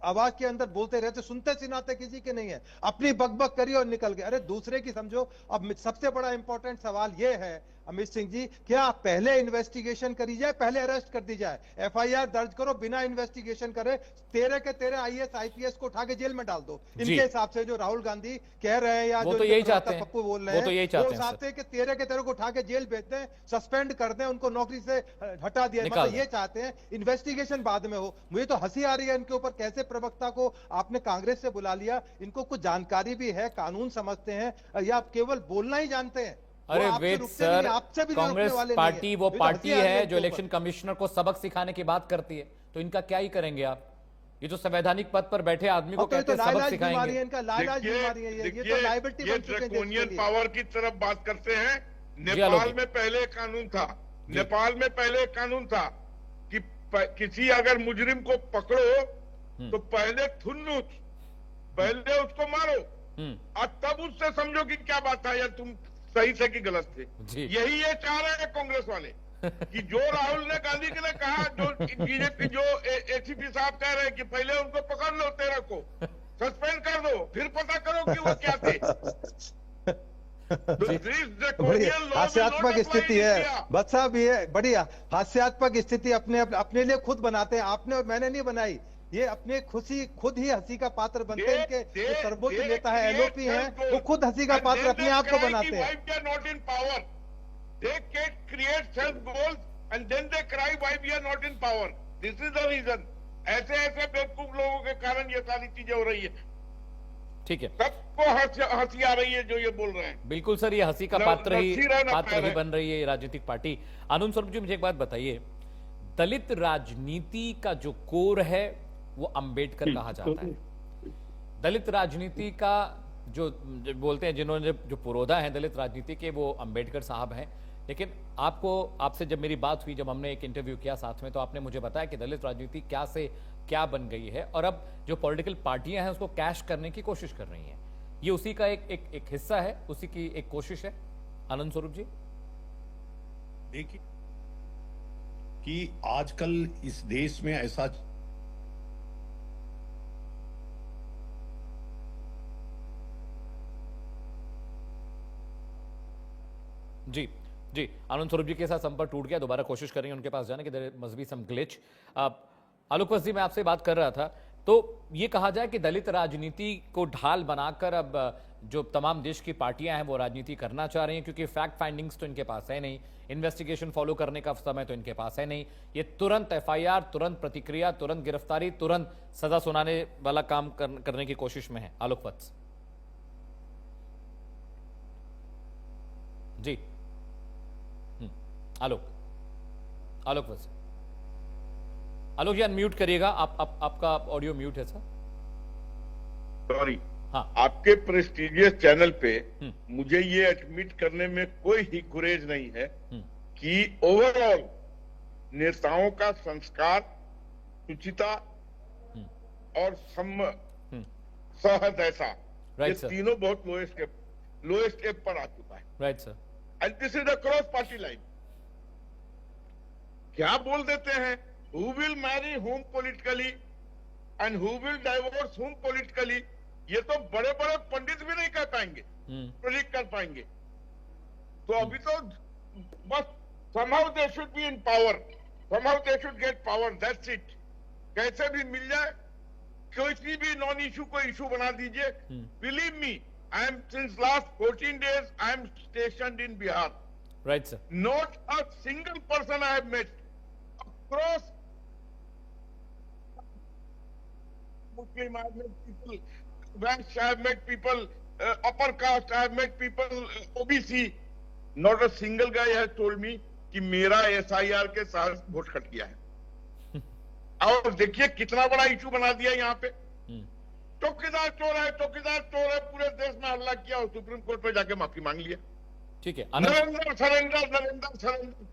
आवाज के अंदर बोलते रहते, सुनते सुनाते किसी के नहीं है। अपनी बकबक करिए और निकल गए। अरे दूसरे की समझो। अब सबसे बड़ा इंपॉर्टेंट सवाल यह है अमित सिंह जी, क्या पहले इन्वेस्टिगेशन करी जाए, पहले अरेस्ट कर दी जाए? एफआईआर दर्ज करो, बिना इन्वेस्टिगेशन करे 13 के 13 आईएएस आईपीएस को उठा के जेल में डाल दो। इनके हिसाब से जो राहुल गांधी कह रहे हैं या जो पप्पू बोल रहे हैं, वो हिसाब से कि 13 के 13 को उठा के जेल भेज दें, सस्पेंड कर दें, उनको नौकरी से हटा दिया। मतलब ये चाहते हैं इन्वेस्टिगेशन बाद में हो। मुझे तो हंसी आ रही है इनके ऊपर, कैसे प्रवक्ता को आपने कांग्रेस से बुला लिया? इनको कुछ जानकारी भी है, कानून समझते हैं या आप केवल बोलना ही जानते हैं?
अरे वेद सर, कांग्रेस पार्टी वो पार्टी है जो इलेक्शन कमिश्नर को सबक सिखाने की बात करती है, तो इनका क्या ही करेंगे आप? ये जो संवैधानिक पद पर बैठे आदमी को कहते हैं सबक सिखाएंगे।
ये ड्रैकोनियन पावर की तरफ बात करते हैं। नेपाल में पहले कानून था, नेपाल में पहले कानून था कि किसी अगर मुजरिम को पकड़ो तो पहले थुन्नूच, पहले उसको मारो और तब उससे समझो कि क्या बात था या तुम सही से कि गलत थे। यही ये चाह रहे हैं कांग्रेस वाले कि जो राहुल ने गांधी के ने कहा, जो बीजेपी जो एसीपी साहब कह रहे हैं कि पहले उनको पकड़ लो, 13 को सस्पेंड कर दो, फिर पता करो कि वो क्या थे।
बड़ी हास्यात्मक स्थिति है बस साहब, ये बड़ी हास्यात्मक स्थिति अपने लिए खुद बनाते हैं। आपने और मैंने नहीं बनाई, ये अपने खुद ही हंसी का पात्र बनते हैं। इनके सर्वोच्च नेता है, एलओपी हैं, वो खुद हंसी का पात्र अपने आप को बनाते हैं।
Not in power, they can create self goals and then they cry why we are not in power. This is the reason. ऐसे ऐसे बेवकूफ लोगों के कारण ये सारी चीजें हो रही है।
ठीक है,
सबको हंसी आ रही है जो ये बोल रहे हैं।
बिल्कुल सर, ये हंसी का पात्र ही
है।
बन रही है राजनीतिक पार्टी। आनंद स्वरूप जी, मुझे एक बात बताइए, दलित राजनीति का जो कोर है वो अंबेडकर कहा जाता है। दलित राजनीति का जो बोलते हैं, जिन्होंने जो पुरोधा है दलित राजनीति के, वो अंबेडकर साहब हैं। लेकिन आपसे जब मेरी बात हुई, जब हमने एक इंटरव्यू किया साथ में, तो आपने मुझे बताया कि दलित राजनीति क्या से क्या बन गई है और अब जो पॉलिटिकल पार्टियां हैं उसको कैश करने की कोशिश कर रही हैं। ये उसी का एक हिस्सा है, उसी की एक कोशिश है। आनंद स्वरूप जी,
देखिए कि आजकल इस देश में ऐसा
जी जी आनंद स्वरूप जी के साथ संपर्क टूट गया, दोबारा कोशिश करेंगे उनके पास जाने की। There must be some glitch. Alok Vats ji, मैं आपसे बात कर रहा था, तो ये कहा जाए कि दलित राजनीति को ढाल बनाकर अब जो तमाम देश की पार्टियां हैं वो राजनीति करना चाह रही हैं, क्योंकि फैक्ट फाइंडिंग्स तो इनके पास है नहीं, इन्वेस्टिगेशन फॉलो करने का समय तो इनके पास है नहीं। ये तुरंत एफआईआर, तुरंत प्रतिक्रिया, तुरंत गिरफ्तारी, तुरंत सजा सुनाने वाला काम करने की कोशिश में है। आलोक वत्स जी, आलोक वत्स, आलोक जी अनम्यूट करिएगा, आपका ऑडियो म्यूट है सर।
सॉरी,
हाँ,
आपके प्रेस्टिजियस चैनल पे मुझे ये एडमिट करने में कोई ही गुरेज नहीं है कि ओवरऑल नेताओं का संस्कार, शुचिता और सहज ऐसा, ये तीनों बहुत लोएस्ट स्टेप पर आ चुका है।
Right sir,
and this is across party line. क्या बोल देते हैं, who will marry whom politically and who will divorce whom politically, ये तो बड़े बड़े पंडित भी नहीं कर पाएंगे, प्रेडिक्ट कर पाएंगे। तो अभी तो बस somehow they should be in power, somehow they should get power, that's it। कैसे भी मिल जाए, कोई भी नॉन इशू को इशू बना दीजिए। Believe me, I am since last 14 days I am stationed in Bihar.
Right sir.
Not a single person I have met across Muslim, I have met people, West, I have met people, upper caste, I have met people, OBC. Not a single guy has told me कि मेरा SIR के साथ वोट कट गया है। और देखिए कितना बड़ा इशू बना दिया यहाँ पे। चौकीदार चोर है, चौकीदार चोर है, पूरे देश में हल्ला किया और सुप्रीम कोर्ट पे जाके माफी मांग लिया।
ठीक है,
नरेंद्र सरेंडर,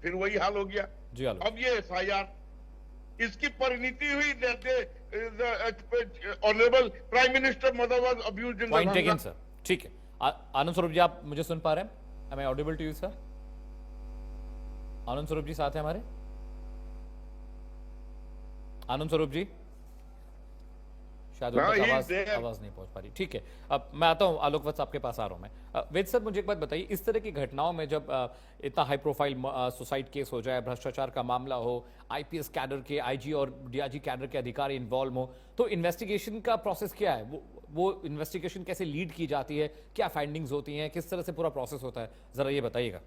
फिर वही हाल हो गया।
जी,
अब ये SIR, इसकी परिणति हुई honourable prime minister mother was abused in
point taken sir. ठीक है, आनंद स्वरूप जी, आप मुझे सुन पा रहे हैं? Am I audible to you sir? Anand Swaroop ji साथ हैं हमारे? आनंद स्वरूप जी, शायद आवाज नहीं पहुंच पा रही। ठीक है, अब मैं आता हूं, आलोक वत्स आपके पास आ रहा हूं मैं। वेद सर, मुझे एक बात बताइए, इस तरह की घटनाओं में जब इतना हाई प्रोफाइल सुसाइड केस हो जाए, भ्रष्टाचार का मामला हो, आईपीएस कैडर के, आईजी और डीआईजी कैडर के अधिकारी इन्वॉल्व हो, तो इन्वेस्टिगेशन का प्रोसेस क्या है? वो इन्वेस्टिगेशन कैसे लीड की जाती है? क्या फाइंडिंग्स होती हैं? किस तरह से पूरा प्रोसेस होता है, जरा ये बताइएगा।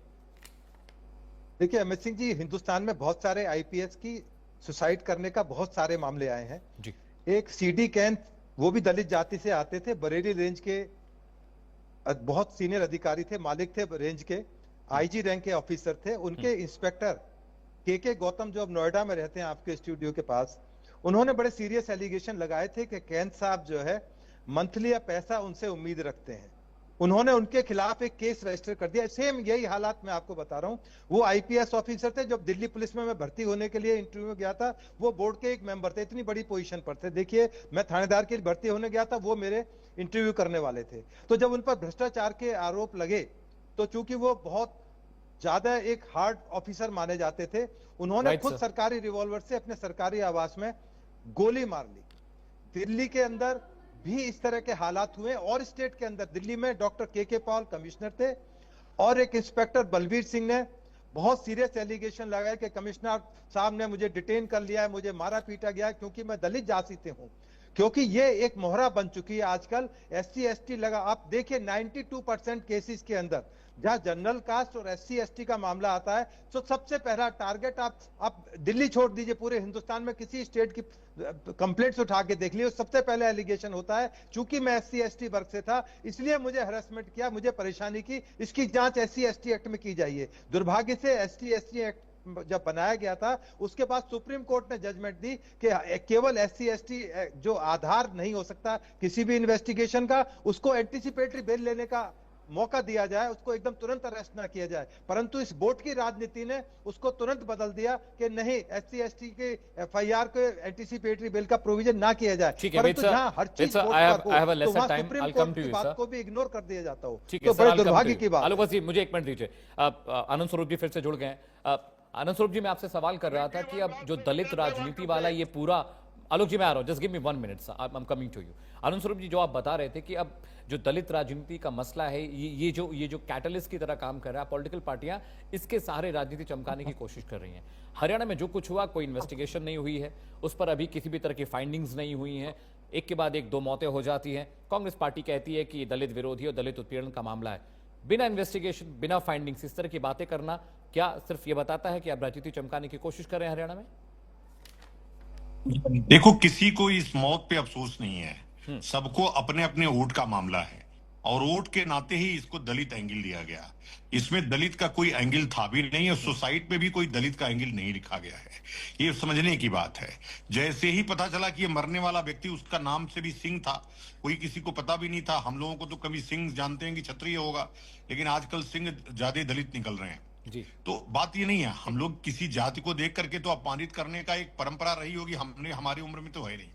देखिए अमित सिंह जी, हिंदुस्तान में बहुत सारे आईपीएस की सुसाइड करने का बहुत सारे मामले आए हैं जी। एक सीडी कैन, वो भी दलित जाति से आते थे, बरेली रेंज के बहुत सीनियर अधिकारी थे, मालिक थे रेंज के, आईजी रैंक के ऑफिसर थे। उनके इंस्पेक्टर के गौतम, जो अब नोएडा में रहते हैं आपके स्टूडियो के पास, उन्होंने बड़े सीरियस एलिगेशन लगाए थे कि कैन साहब जो है मंथली या पैसा उनसे उम्मीद रखते हैं। उन्होंने उनके खिलाफ एक केस रजिस्टर कर दिया। सेम यही हालात मैं आपको बता रहा हूं। वो आईपीएस ऑफिसर थे, जब दिल्ली पुलिस में मैं भर्ती होने के लिए इंटरव्यू में गया था, वो बोर्ड के एक मेंबर थे, इतनी बड़ी पोजीशन पर थे। देखिए, मैं थानेदार के लिए भर्ती होने गया था, वो मेरे इंटरव्यू करने वाले थे। तो जब उन पर भ्रष्टाचार के आरोप लगे, तो चूंकि वो बहुत ज्यादा एक हार्ड ऑफिसर माने जाते थे, उन्होंने खुद सरकारी रिवॉल्वर से अपने सरकारी आवास में गोली मार ली। दिल्ली के अंदर भी इस तरह के हालात हुए और स्टेट के अंदर, दिल्ली में डॉक्टर के पॉल कमिश्नर थे और एक इंस्पेक्टर बलबीर सिंह ने बहुत सीरियस एलिगेशन लगाया कि कमिश्नर साहब ने मुझे डिटेन कर लिया है, मुझे मारा पीटा गया क्योंकि मैं दलित जाति से हूं, क्योंकि ये एक मोहरा बन चुकी है आजकल। SC ST लगा, आप देखिए 92% केसेस के अंदर जहां जनरल कास्ट और SC ST का मामला आता है, तो सबसे पहला टारगेट आप दिल्ली छोड़ दीजिए, पूरे हिंदुस्तान में किसी स्टेट की कंप्लेंट्स उठा के देख लिए, सबसे पहले एलिगेशन होता है चूंकि मैं SC ST वर्ग से था इसलिए मुझे हरासमेंट किया, मुझे परेशानी की, इसकी जांच SC ST एक्ट में की जाइए। दुर्भाग्य से SC ST एक्ट जब बनाया गया था उसके बाद सुप्रीम कोर्ट ने जजमेंट दी कि केवल SC ST जो आधार नहीं हो सकता किसी भी इन्वेस्टिगेशन का, उसको एंटीसिपेटरी बेल लेने का मौका दिया जाए, उसको एकदम तुरंत अरेस्ट ना किया जाए। परंतु इस बोर्ड की राजनीति ने उसको तुरंत बदल दिया कि नहीं, SC ST के FIR के एंटीसिपेटरी बेल का प्रोविजन ना किया जाए। परंतु जहां हर चीज तो वहां सुप्रीम कोर्ट की बात को भी इग्नोर कर दिया जाता हो, तो बड़े दुर्भाग्य की बात।
आलोक जी, मुझे एक मिनट दीजिए। आनंद स्वरूप जी फिर से जुड़ गए। आनंद स्वरूप जी, मैं आपसे सवाल कर रहा था कि अब जो दलित राजनीति वाला ये पूरा, आलोक जी मैं आ रहा हूं, just give me 1 minute, I am coming to you. Anand Swaroop ji, जो आप बता रहे थे कि अब जो दलित राजनीति का मसला है, ये जो कैटलिस्ट की तरह काम कर रहा है, पॉलिटिकल पार्टियां इसके सहारे राजनीति चमकाने की कोशिश कर रही हैं। हरियाणा में जो कुछ हुआ, कोई इन्वेस्टिगेशन नहीं हुई है, उस पर अभी किसी भी तरह की फाइंडिंग्स नहीं हुई हैं, एक के बाद एक 2 मौतें हो जाती हैं। कांग्रेस पार्टी कहती है कि दलित विरोधी और दलित उत्पीड़न का मामला है। बिना इन्वेस्टिगेशन, बिना फाइंडिंग्स, इस तरह की बातें करना क्या सिर्फ ये बताता है कि आप राजनीति चमकाने की कोशिश कर रहे हैं हरियाणा में?
देखो, किसी को इस मौत पे अफसोस नहीं है, सबको अपने अपने वोट का मामला है और वोट के नाते ही इसको दलित एंगल दिया गया। इसमें दलित का कोई एंगल था भी नहीं और सोसाइटी में भी कोई दलित का एंगल नहीं लिखा गया है, ये समझने की बात है। जैसे ही पता चला कि ये मरने वाला व्यक्ति, उसका नाम से भी सिंह था, कोई किसी को पता भी नहीं था। हम लोगों को तो कभी सिंह जानते हैं कि क्षत्रिय होगा, लेकिन आजकल सिंह ज्यादा दलित निकल रहे हैं जी। तो बात ये नहीं है, हम लोग किसी जाति को देख करके तो अपमानित करने का एक परंपरा रही होगी, हमने हमारी उम्र में तो है नहीं,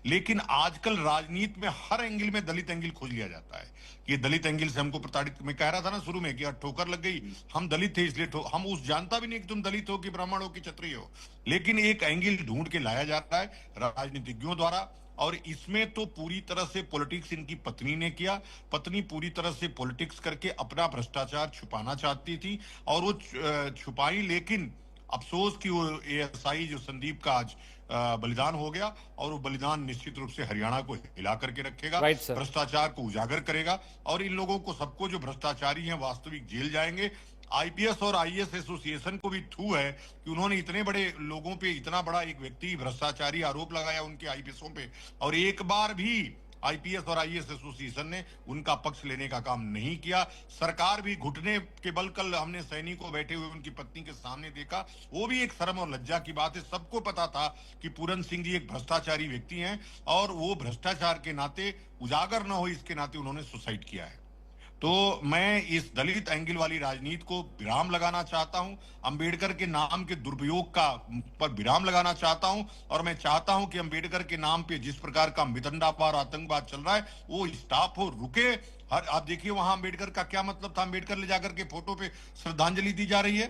लेकिन आजकल राजनीति में हर एंगल में दलित एंगल खोज लिया जाता है कि दलित एंगल से हमको प्रताड़ित। मैं कह रहा था ना शुरू में कि ठोकर लग गई, हम दलित थे इसलिए हम उस जानता भी नहीं कि तुम दलित हो कि ब्राह्मण हो कि क्षत्रिय हो, लेकिन एक एंगल ढूंढ के लाया जाता है राजनीतिज्ञों द्वारा। और इसमें तो पूरी तरह से पॉलिटिक्स इनकी पत्नी ने किया। पत्नी पूरी तरह से पॉलिटिक्स करके अपना भ्रष्टाचार छुपाना चाहती थी और वो छुपाई, लेकिन अफसोस कि वो ASI जो संदीप का आज बलिदान हो गया, और वो बलिदान निश्चित रूप से हरियाणा को हिला करके रखेगा, भ्रष्टाचार को उजागर करेगा और इन लोगों को, सबको जो भ्रष्टाचारी हैं वास्तविक जेल जाएंगे। IPS और IAS एसोसिएशन को भी थू है कि उन्होंने इतने बड़े लोगों पे, इतना बड़ा एक व्यक्ति भ्रष्टाचारी आरोप लगाया उनके IPSों पे, और एक बार भी IPS और IAS एसोसिएशन ने उनका पक्ष लेने का काम नहीं किया। सरकार भी घुटने के बल, कल हमने सैनिकों बैठे हुए उनकी पत्नी के सामने देखा, वो भी एक शर्म और लज्जा की बात है। सबको पता था कि पूरन सिंह जी एक भ्रष्टाचारी व्यक्ति हैं और वो भ्रष्टाचार के नाते उजागर न हो, इसके नाते उन्होंने सुसाइड किया है। तो मैं इस दलित एंगल वाली राजनीति को विराम लगाना चाहता हूं, अंबेडकर के नाम के दुरुपयोग का पर विराम लगाना चाहता हूं, और मैं चाहता हूं कि अंबेडकर के नाम पे जिस प्रकार का मितंडापार आतंकवाद चल रहा है वो स्टॉप हो, रुके। आप देखिए वहां अंबेडकर का क्या मतलब था, अंबेडकर ले जाकर के फोटो पे श्रद्धांजलि दी जा रही है,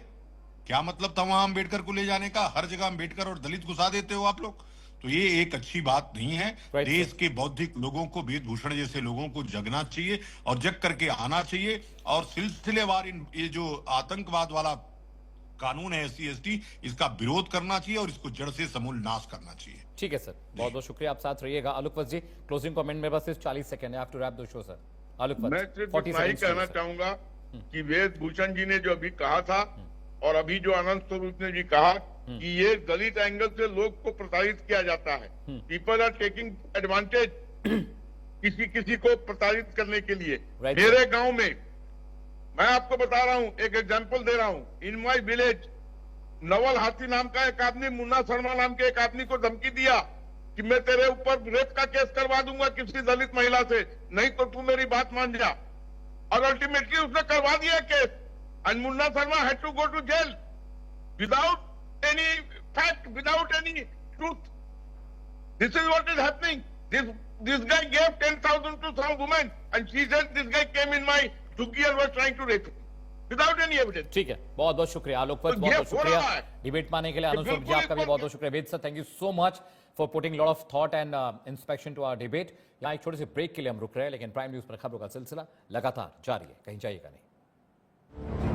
क्या मतलब था वहां अंबेडकर को ले जाने का? हर जगह अंबेडकर और दलित घुसा देते हो आप लोग, तो ये एक अच्छी बात नहीं है। देश के बौद्धिक लोगों को, वेदभूषण जैसे लोगों को जगना चाहिए और जग करके आना चाहिए, और सिलसिलेवार ये जो आतंकवाद वाला कानून है SC ST, इसका विरोध करना चाहिए और इसको जड़ से समूल नाश करना चाहिए।
ठीक है सर, बहुत बहुत शुक्रिया, आप साथ रहिएगा। आलोक वत्स जी, क्लोजिंग कमेंट में बस सिर्फ 40 सेकंड है, to wrap the show sir. Alok Vats,
मैं सिर्फ इतना ही कहना चाहूंगा कि वेदभूषण जी ने जो अभी कहा था और अभी जो आनंद स्वरूप ने भी कहा कि ये दलित एंगल से लोग को प्रताड़ित किया जाता है, पीपल आर टेकिंग एडवांटेज किसी को प्रताड़ित करने के लिए। मेरे गांव में, मैं आपको बता रहा हूं, एक एग्जांपल दे रहा हूं, इन माय विलेज नवल हाथी नाम का एक आदमी, मुन्ना शर्मा नाम के एक आदमी को धमकी दिया कि मैं तेरे ऊपर रेप का केस करवा दूंगा किसी दलित महिला से, नहीं तो तू मेरी बात मान जा, और अल्टीमेटली उसने करवा दिया case, and Munna Sharma had to go to jail without any fact, without any truth. This is what is happening. This guy gave 10,000 to some woman and she said this guy came in my duggi and was trying to rape me without any evidence.
ठीक है, बहुत बहुत शुक्रिया आलोक वत्स, बहुत बहुत शुक्रिया डिबेट मानने के लिए। आनंद स्वरूप जी, आपका भी बहुत बहुत शुक्रिया। Ved sir, thank you so much for putting lot of thought and inspection to our debate. यहाँ एक छोटे से ब्रेक के लिए हम रुक रहे हैं, लेकिन प्राइम न्यूज पर खबरों का सिलसिला लगातार जारी है, कहीं जाइएगा नहीं।